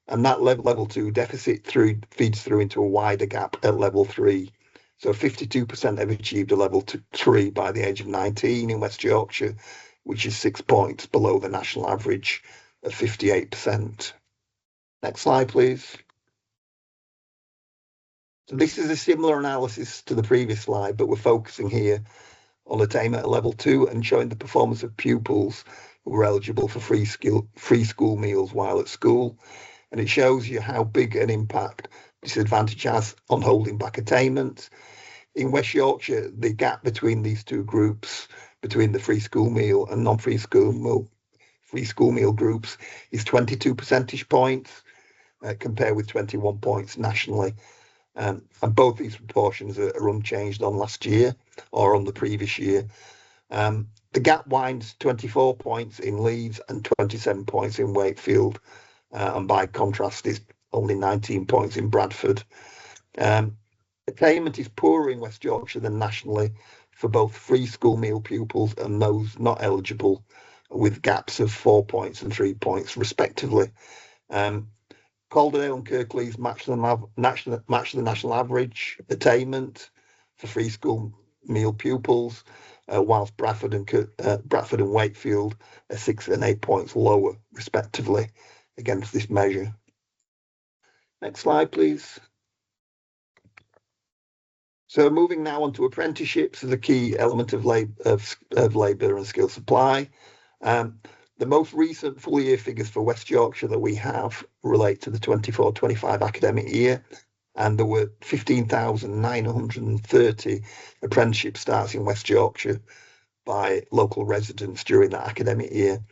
And that level 2 deficit feeds through into a wider gap at level 3. So 52% have achieved a level 3 by the age of 19 in West Yorkshire, which is 6 points below the national average of 58%. Next slide, please. So this is a similar analysis to the previous slide, but we're focusing here on attainment at level 2 and showing the performance of pupils who were eligible for free school meals while at school. And it shows you how big an impact disadvantage has on holding back attainment. In West Yorkshire, the gap between these two groups, between the free school meal and non-free school meal groups, is 22 percentage points, compared with 21 points nationally. And both these proportions are unchanged on last year or on the previous year. The gap winds 24 points in Leeds and 27 points in Wakefield. And by contrast, is only 19 points in Bradford. Attainment is poorer in West Yorkshire than nationally for both free school meal pupils and those not eligible, with gaps of 4 points and 3 points respectively. Calderdale and Kirklees match the national average attainment for free school meal pupils, whilst Bradford and Wakefield are 6 and 8 points lower respectively against this measure. Next slide, please. So moving now on to apprenticeships as a key element of labour and skill supply. The most recent full year figures for West Yorkshire that we have relate to the 24-25 academic year, and there were 15,930 apprenticeship starts in West Yorkshire by local residents during that academic year.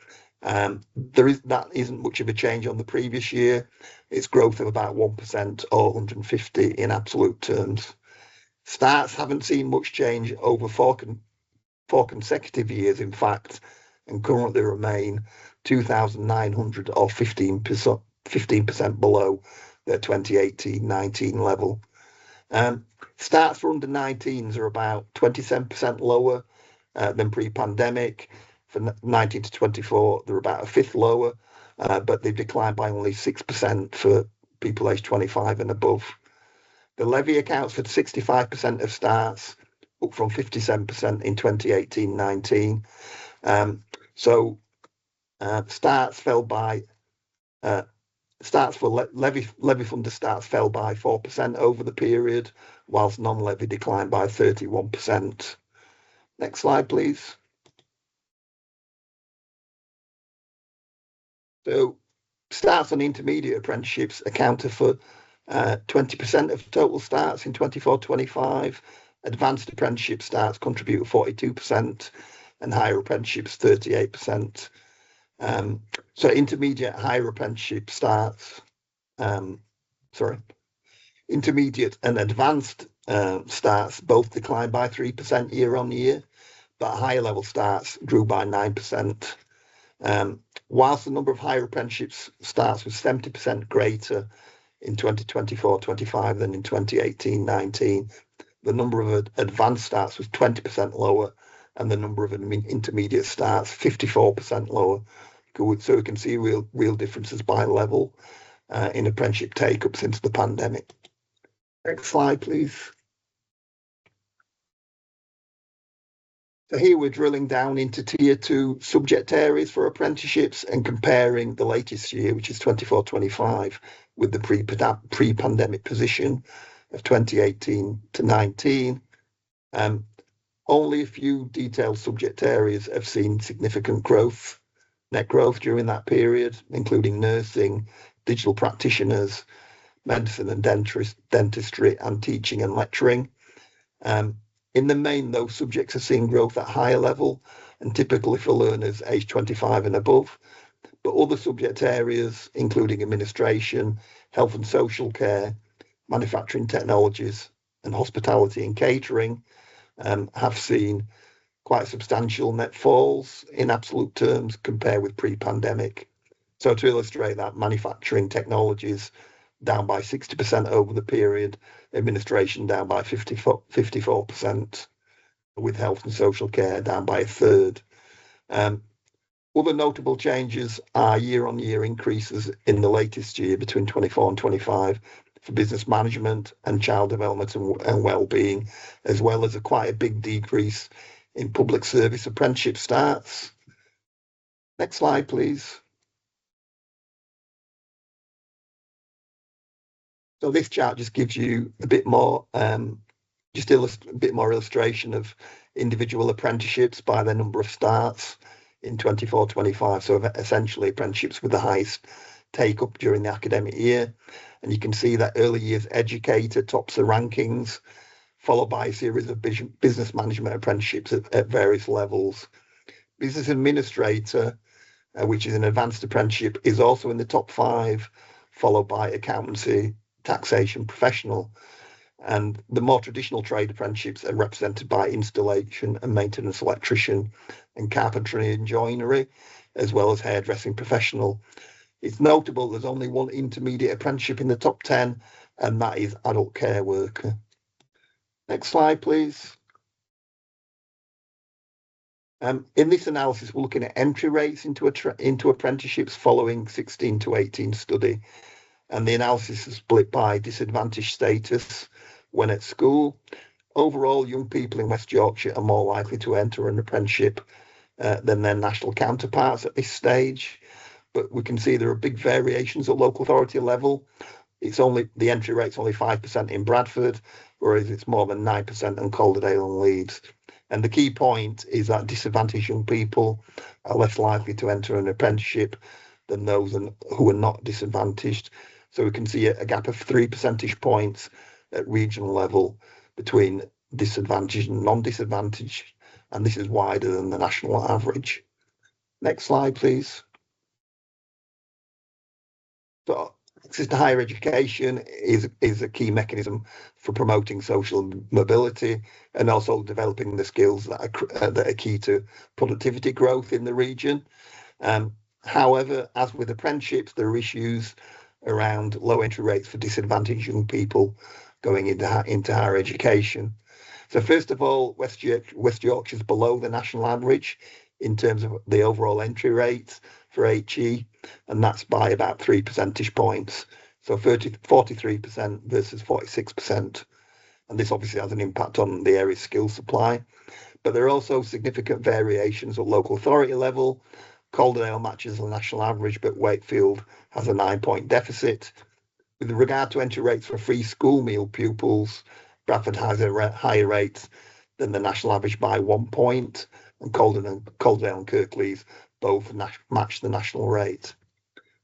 That isn't much of a change on the previous year. It's growth of about 1% or 150 in absolute terms. Starts haven't seen much change over four consecutive years, in fact, and currently remain 2,900 or 15% below their 2018-19 level. Starts for under 19s are about 27% lower than pre-pandemic. For 19 to 24, they're about a fifth lower, but they've declined by only 6% for people aged 25 and above. The levy accounts for 65% of starts, up from 57% in 2018-19. Starts for levy funder starts fell by 4% over the period, whilst non-levy declined by 31%. Next slide, please. So starts on intermediate apprenticeships accounted for 20% of total starts in 24-25. Advanced apprenticeship starts contribute 42%, and higher apprenticeships 38%. So intermediate higher apprenticeship starts, intermediate and advanced starts both declined by 3% year on year, but higher level starts grew by 9%. Whilst the number of higher apprenticeships starts was 70% greater in 2024-25 than in 2018-19. The number of advanced starts was 20% lower, and the number of intermediate starts 54% lower. So we can see real differences by level in apprenticeship take-up since the pandemic. Next slide, please. So here we're drilling down into tier 2 subject areas for apprenticeships and comparing the latest year, which is 24-25, with the pre-pandemic position of 2018-19. Only a few detailed subject areas have seen significant growth, net growth during that period, including nursing, digital practitioners, medicine and dentistry, and teaching and lecturing. In the main, those subjects are seeing growth at higher level and typically for learners aged 25 and above. But other subject areas, including administration, health and social care, manufacturing technologies, and hospitality and catering, have seen quite substantial net falls in absolute terms compared with pre-pandemic. So to illustrate that, manufacturing technologies down by 60% over the period, administration down by 54%, with health and social care down by a third. Other notable changes are year-on-year increases in the latest year between 24 and 25 for business management and child development and well-being, as well as quite a big decrease in public service apprenticeship starts. Next slide, please. So this chart just gives you a bit more, a bit more illustration of individual apprenticeships by their number of starts in 24-25. So essentially apprenticeships with the highest take up during the academic year. And you can see that early years educator tops the rankings, followed by a series of business management apprenticeships at various levels. Business administrator, which is an advanced apprenticeship, is also in the top 5, followed by accountancy, taxation, professional. And the more traditional trade apprenticeships are represented by installation and maintenance electrician and carpentry and joinery, as well as hairdressing professional. It's notable there's only one intermediate apprenticeship in the top 10, and that is adult care worker. Next slide, please. In this analysis, we're looking at entry rates into apprenticeships following 16 to 18 study. And the analysis is split by disadvantaged status when at school. Overall, young people in West Yorkshire are more likely to enter an apprenticeship than their national counterparts at this stage. But we can see there are big variations at local authority level. The entry rate's only 5% in Bradford, whereas it's more than 9% in Calderdale and Leeds. And the key point is that disadvantaged young people are less likely to enter an apprenticeship than those who are not disadvantaged. So we can see a gap of 3 percentage points at regional level between disadvantaged and non-disadvantaged, and this is wider than the national average. Next slide, please. So access to higher education is a key mechanism for promoting social mobility and also developing the skills that are key to productivity growth in the region. However, as with apprenticeships, there are issues around low entry rates for disadvantaged young people going into higher education. So first of all, West Yorkshire is below the national average in terms of the overall entry rate for HE, and that's by about 3 percentage points. So 43% versus 46%. And this obviously has an impact on the area's skill supply. But there are also significant variations at local authority level. Calderdale matches the national average, but Wakefield has a 9-point deficit. With regard to entry rates for free school meal pupils, Bradford has a higher rate than the national average by 1 point, and Calderdale and Kirklees both match the national rate.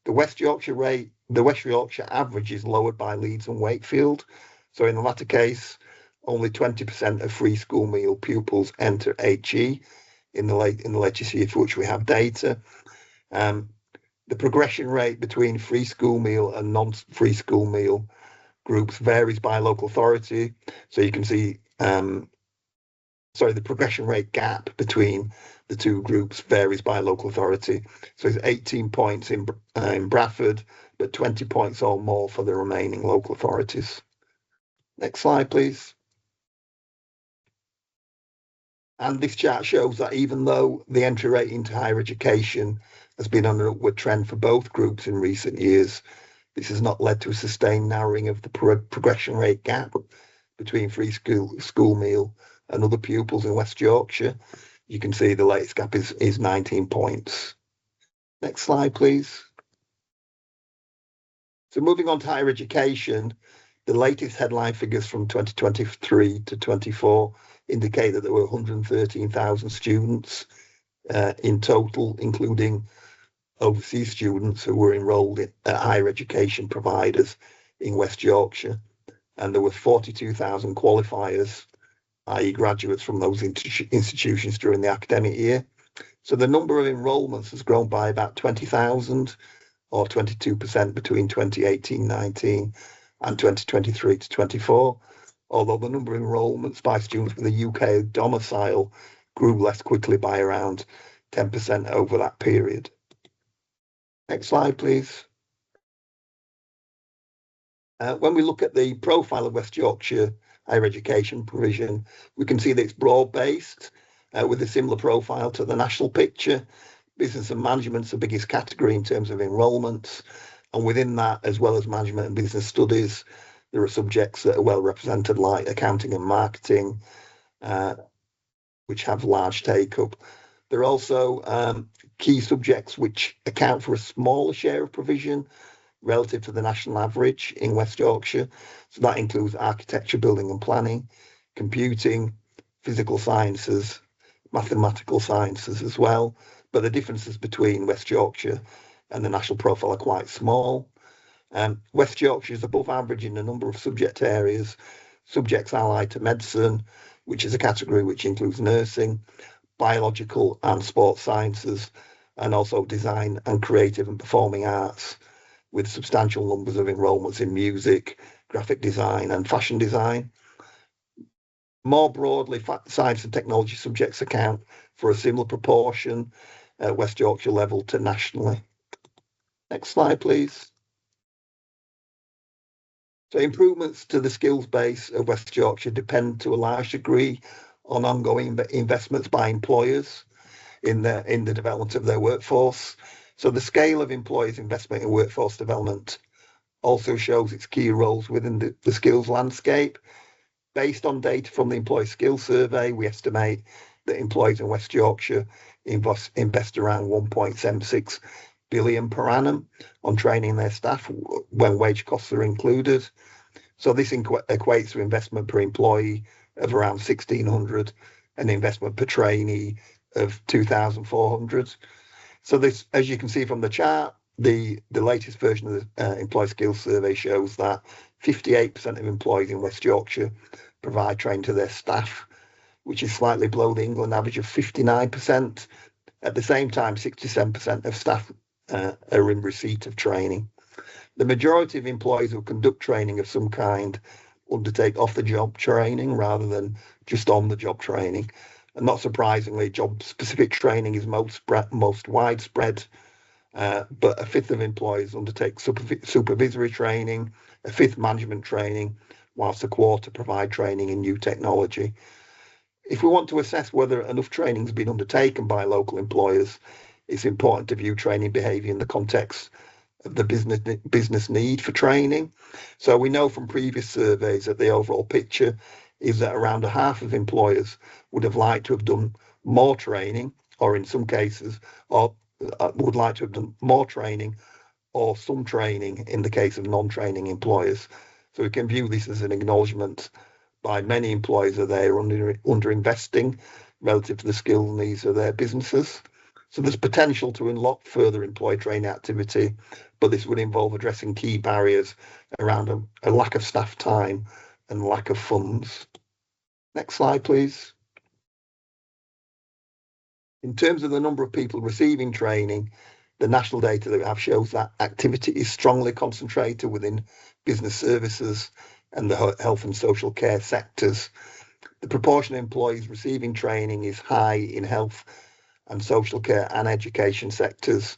The West Yorkshire average is lowered by Leeds and Wakefield. So in the latter case, only 20% of free school meal pupils enter HE in the latest year for which we have data. The progression rate between free school meal and non-free school meal groups varies by local authority. So you can see, the progression rate gap between the two groups varies by local authority. So it's 18 points in Bradford, but 20 points or more for the remaining local authorities. Next slide, please. And this chart shows that even though the entry rate into higher education has been on an upward trend for both groups in recent years, this has not led to a sustained narrowing of the progression rate gap between free school meal and other pupils in West Yorkshire. You can see the latest gap is 19 points. Next slide, please. So moving on to higher education, the latest headline figures from 2023 to 24 indicate that there were 113,000 students in total, including overseas students who were enrolled at higher education providers in West Yorkshire. And there were 42,000 qualifiers, i.e. graduates from those institutions during the academic year. So the number of enrolments has grown by about 20,000 or 22% between 2018-19 and 2023-24, although the number of enrolments by students with a UK domicile grew less quickly by around 10% over that period. Next slide, please. When we look at the profile of West Yorkshire higher education provision, we can see that it's broad-based with a similar profile to the national picture. Business and management's the biggest category in terms of enrolments, and within that, as well as management and business studies, there are subjects that are well represented like accounting and marketing, which have large take-up. There are also key subjects which account for a smaller share of provision relative to the national average in West Yorkshire. So that includes architecture, building and planning, computing, physical sciences, mathematical sciences as well. But the differences between West Yorkshire and the national profile are quite small. West Yorkshire is above average in a number of subject areas, subjects allied to medicine, which is a category which includes nursing, biological and sports sciences, and also design and creative and performing arts, with substantial numbers of enrolments in music, graphic design and fashion design. More broadly, science and technology subjects account for a similar proportion at West Yorkshire level to nationally. Next slide, please. So improvements to the skills base of West Yorkshire depend to a large degree on ongoing investments by employers in the development of their workforce. So the scale of employers' investment in workforce development also shows its key roles within the skills landscape. Based on data from the Employee Skills Survey, we estimate that employers in West Yorkshire invest around 1.76 billion per annum on training their staff when wage costs are included. So this equates to investment per employee of around 1,600 and investment per trainee of 2,400. So this, as you can see from the chart, the latest version of the Employee Skills Survey shows that 58% of employees in West Yorkshire provide training to their staff, which is slightly below the England average of 59%. At the same time, 67% of staff are in receipt of training. The majority of employees who conduct training of some kind undertake off-the-job training rather than just on-the-job training. And not surprisingly, job-specific training is most widespread, but a fifth of employees undertake supervisory training, a fifth management training, whilst a quarter provide training in new technology. If we want to assess whether enough training has been undertaken by local employers, it's important to view training behaviour in the context of the business need for training. So we know from previous surveys that the overall picture is that around a half of employers would have liked to have done more training, or in some cases, or would like to have done more training or some training in the case of non-training employers. So we can view this as an acknowledgement by many employers that they're under-investing relative to the skill needs of their businesses. So there's potential to unlock further employee training activity, but this would involve addressing key barriers around a lack of staff time and lack of funds. Next slide, please. In terms of the number of people receiving training, the national data that we have shows that activity is strongly concentrated within business services and the health and social care sectors. The proportion of employees receiving training is high in health and social care and education sectors,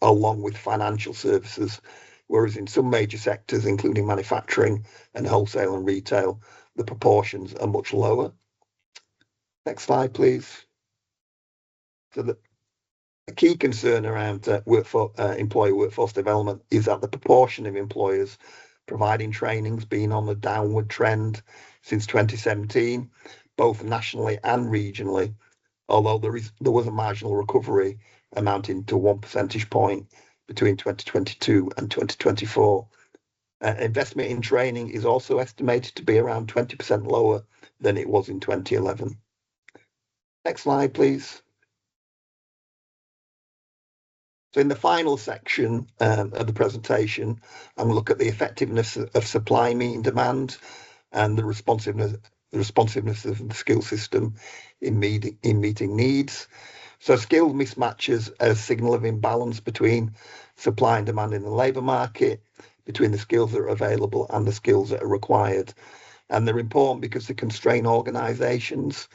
along with financial services, whereas in some major sectors, including manufacturing and wholesale and retail, the proportions are much lower. Next slide, please. So the key concern around employee workforce development is that the proportion of employers providing trainings been on a downward trend since 2017, both nationally and regionally, although there was a marginal recovery amounting to 1 percentage point between 2022 and 2024. Investment in training is also estimated to be around 20% lower than it was in 2011. Next slide, please. So in the final section of the presentation, I'm going to look at the effectiveness of supply meeting demand and the responsiveness of the skill system in meeting needs. So skill mismatches are a signal of imbalance between supply and demand in the labour market, between the skills that are available and the skills that are required. And they're important because they constrain organisations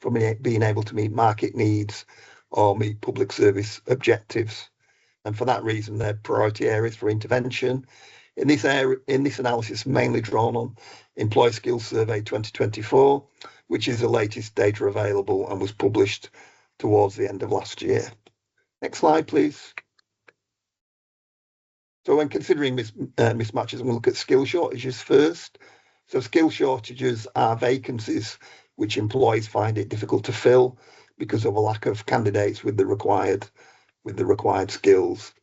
from being able to meet market needs or meet public service objectives. And for that reason, they're priority areas for intervention. In this analysis, mainly drawn on Employee Skills Survey 2024, which is the latest data available and was published towards the end of last year. Next slide, please. So when considering mismatches, I'm going to look at skill shortages first. So skill shortages are vacancies which employees find it difficult to fill because of a lack of candidates with the required skills.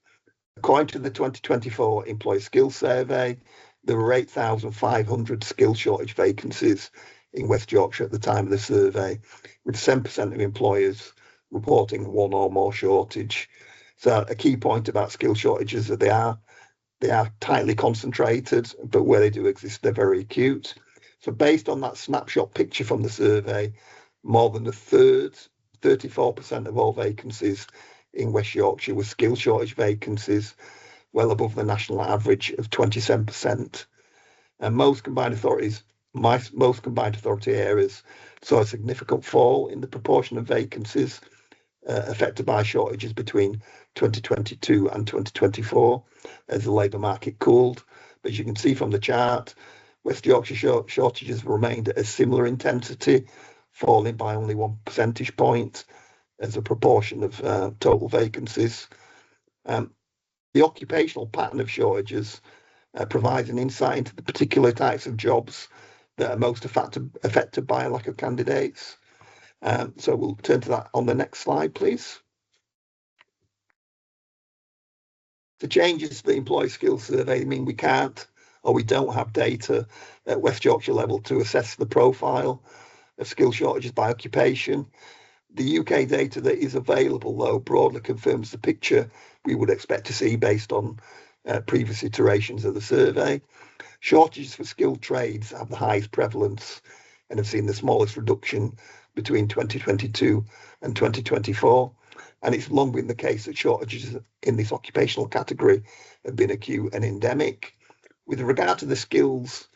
According to the 2024 Employee Skills Survey, there were 8,500 skill shortage vacancies in West Yorkshire at the time of the survey, with 7% of employers reporting one or more shortage. So a key point about skill shortages is that they are tightly concentrated, but where they do exist, they're very acute. So based on that snapshot picture from the survey, more than a third, 34% of all vacancies in West Yorkshire were skill shortage vacancies, well above the national average of 27%. And most combined authority areas saw a significant fall in the proportion of vacancies affected by shortages between 2022 and 2024 as the labour market cooled. But as you can see from the chart, West Yorkshire shortages remained at a similar intensity, falling by only 1 percentage point as a proportion of total vacancies. The occupational pattern of shortages provides an insight into the particular types of jobs that are most affected by a lack of candidates. So we'll turn to that on the next slide, please. The changes to the Employee Skills Survey mean we can't or we don't have data at West Yorkshire level to assess the profile of skill shortages by occupation. The UK data that is available, though, broadly confirms the picture we would expect to see based on previous iterations of the survey. Shortages for skilled trades have the highest prevalence and have seen the smallest reduction between 2022 and 2024. And it's long been the case that shortages in this occupational category have been acute and endemic. With regard to the skills,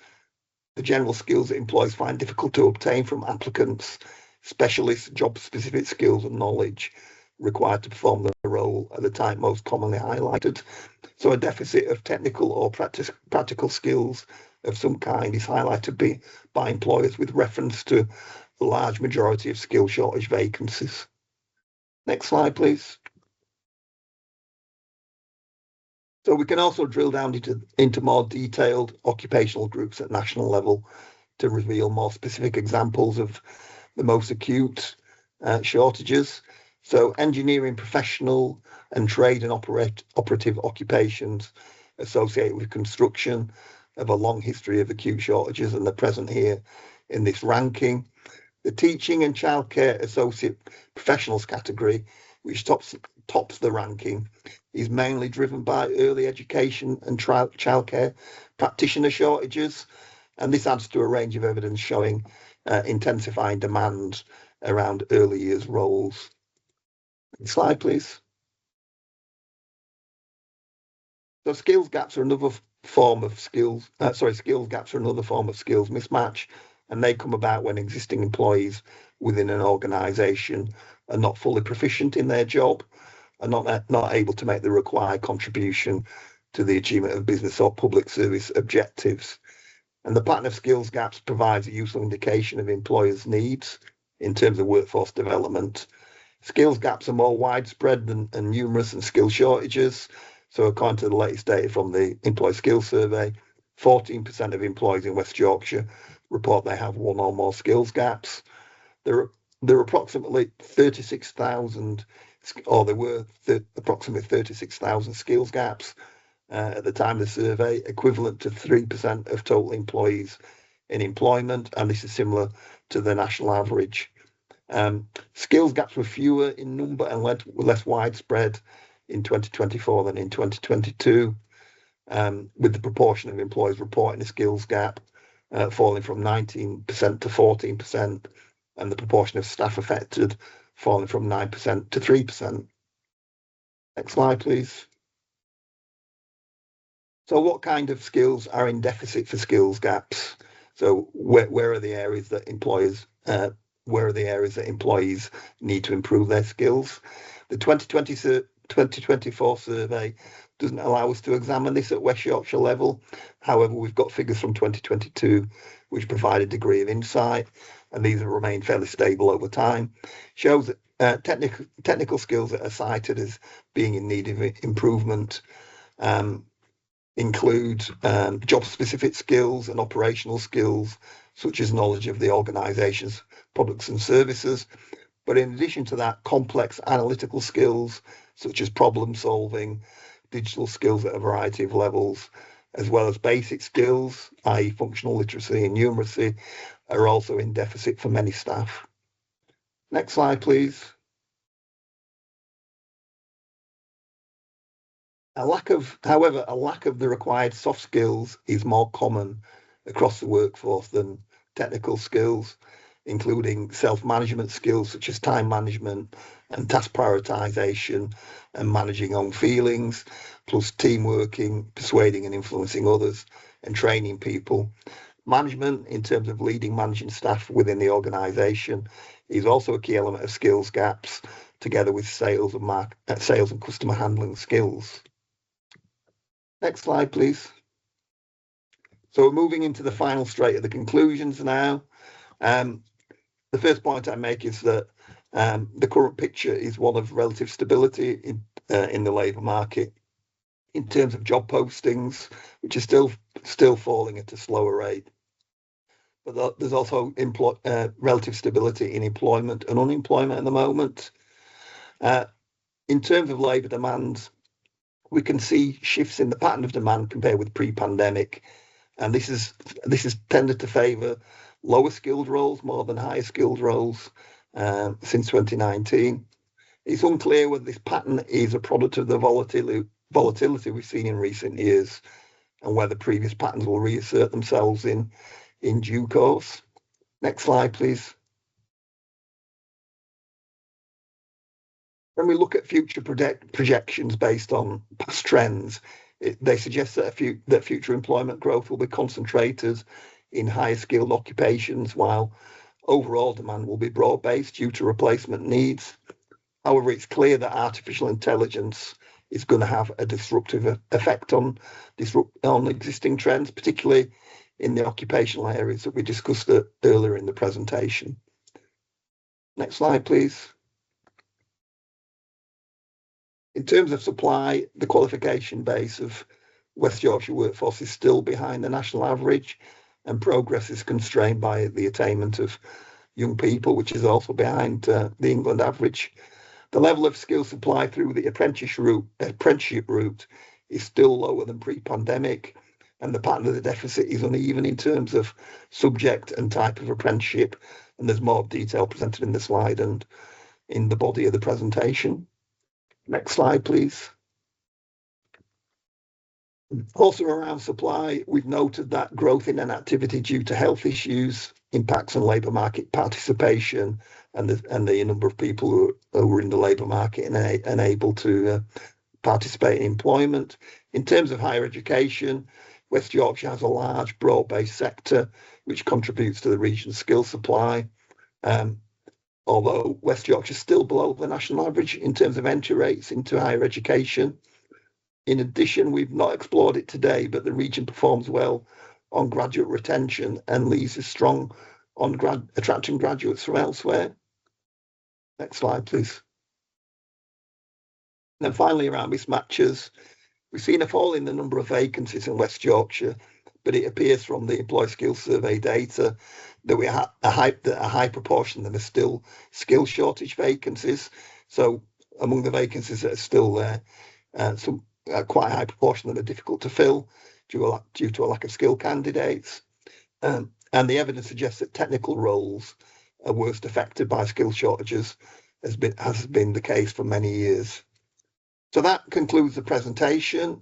the general skills that employers find difficult to obtain from applicants, specialist job-specific skills and knowledge required to perform the role are the type most commonly highlighted. So a deficit of technical or practical skills of some kind is highlighted by employers with reference to the large majority of skill shortage vacancies. Next slide, please. So we can also drill down into more detailed occupational groups at national level to reveal more specific examples of the most acute shortages. So engineering professional and trade and operative occupations associated with construction have a long history of acute shortages and they're present here in this ranking. The teaching and childcare associate professionals category, which tops the ranking, is mainly driven by early education and childcare practitioner shortages. And this adds to a range of evidence showing intensifying demand around early years roles. Next slide, please. So skills gaps are another form of skills mismatch, and they come about when existing employees within an organisation are not fully proficient in their job, are not able to make the required contribution to the achievement of business or public service objectives. And the pattern of skills gaps provides a useful indication of employers' needs in terms of workforce development. Skills gaps are more widespread and numerous than skill shortages. So according to the latest data from the Employee Skills Survey, 14% of employees in West Yorkshire report they have one or more skills gaps. There are approximately 36,000, or there were approximately 36,000 skills gaps at the time of the survey, equivalent to 3% of total employees in employment, and this is similar to the national average. Skills gaps were fewer in number and were less widespread in 2024 than in 2022, with the proportion of employees reporting a skills gap falling from 19% to 14%, and the proportion of staff affected falling from 9% to 3%. Next slide, please. So what kind of skills are in deficit for skills gaps? So where are the areas that employees need to improve their skills? The 2024 survey doesn't allow us to examine this at West Yorkshire level. However, we've got figures from 2022 which provide a degree of insight, and these have remained fairly stable over time. Shows that technical skills that are cited as being in need of improvement include job-specific skills and operational skills, such as knowledge of the organisation's products and services. But in addition to that, complex analytical skills, such as problem solving, digital skills at a variety of levels, as well as basic skills, i.e. functional literacy and numeracy, are also in deficit for many staff. Next slide, please. However, a lack of the required soft skills is more common across the workforce than technical skills, including self-management skills such as time management and task prioritization and managing own feelings, plus team working, persuading and influencing others, and training people. Management, in terms of leading, managing staff within the organisation, is also a key element of skills gaps, together with sales and customer handling skills. Next slide, please. So we're moving into the final straight of the conclusions now. The first point I make is that the current picture is one of relative stability in the labour market in terms of job postings, which is still falling at a slower rate. But there's also relative stability in employment and unemployment at the moment. In terms of labour demand, we can see shifts in the pattern of demand compared with pre-pandemic, and this has tended to favour lower skilled roles more than higher skilled roles since 2019. It's unclear whether this pattern is a product of the volatility we've seen in recent years, and whether previous patterns will reassert themselves in due course. Next slide, please. When we look at future projections based on past trends, they suggest that future employment growth will be concentrated in higher skilled occupations, while overall demand will be broad-based due to replacement needs. However, it's clear that artificial intelligence is going to have a disruptive effect on existing trends, particularly in the occupational areas that we discussed earlier in the presentation. Next slide, please. In terms of supply, the qualification base of West Yorkshire workforce is still behind the national average, and progress is constrained by the attainment of young people, which is also behind the England average. The level of skill supply through the apprenticeship route is still lower than pre-pandemic, and the pattern of the deficit is uneven in terms of subject and type of apprenticeship, and there's more detail presented in the slide and in the body of the presentation. Next slide, please. Also around supply, we've noted that growth in inactivity due to health issues impacts on labour market participation and the number of people who are in the labour market and able to participate in employment. In terms of higher education, West Yorkshire has a large broad-based sector which contributes to the region's skill supply. although West Yorkshire is still below the national average in terms of entry rates into higher education. In addition, we've not explored it today, but the region performs well on graduate retention and Leeds is strong on attracting graduates from elsewhere. Next slide, please. And then finally, around mismatches, we've seen a fall in the number of vacancies in West Yorkshire, but it appears from the Employed Skills Survey data that we have a high proportion of them are still skill shortage vacancies. So among the vacancies that are still there, quite a high proportion of them are difficult to fill due to a lack of skilled candidates. And the evidence suggests that technical roles are worst affected by skill shortages, has been the case for many years. So that concludes the presentation.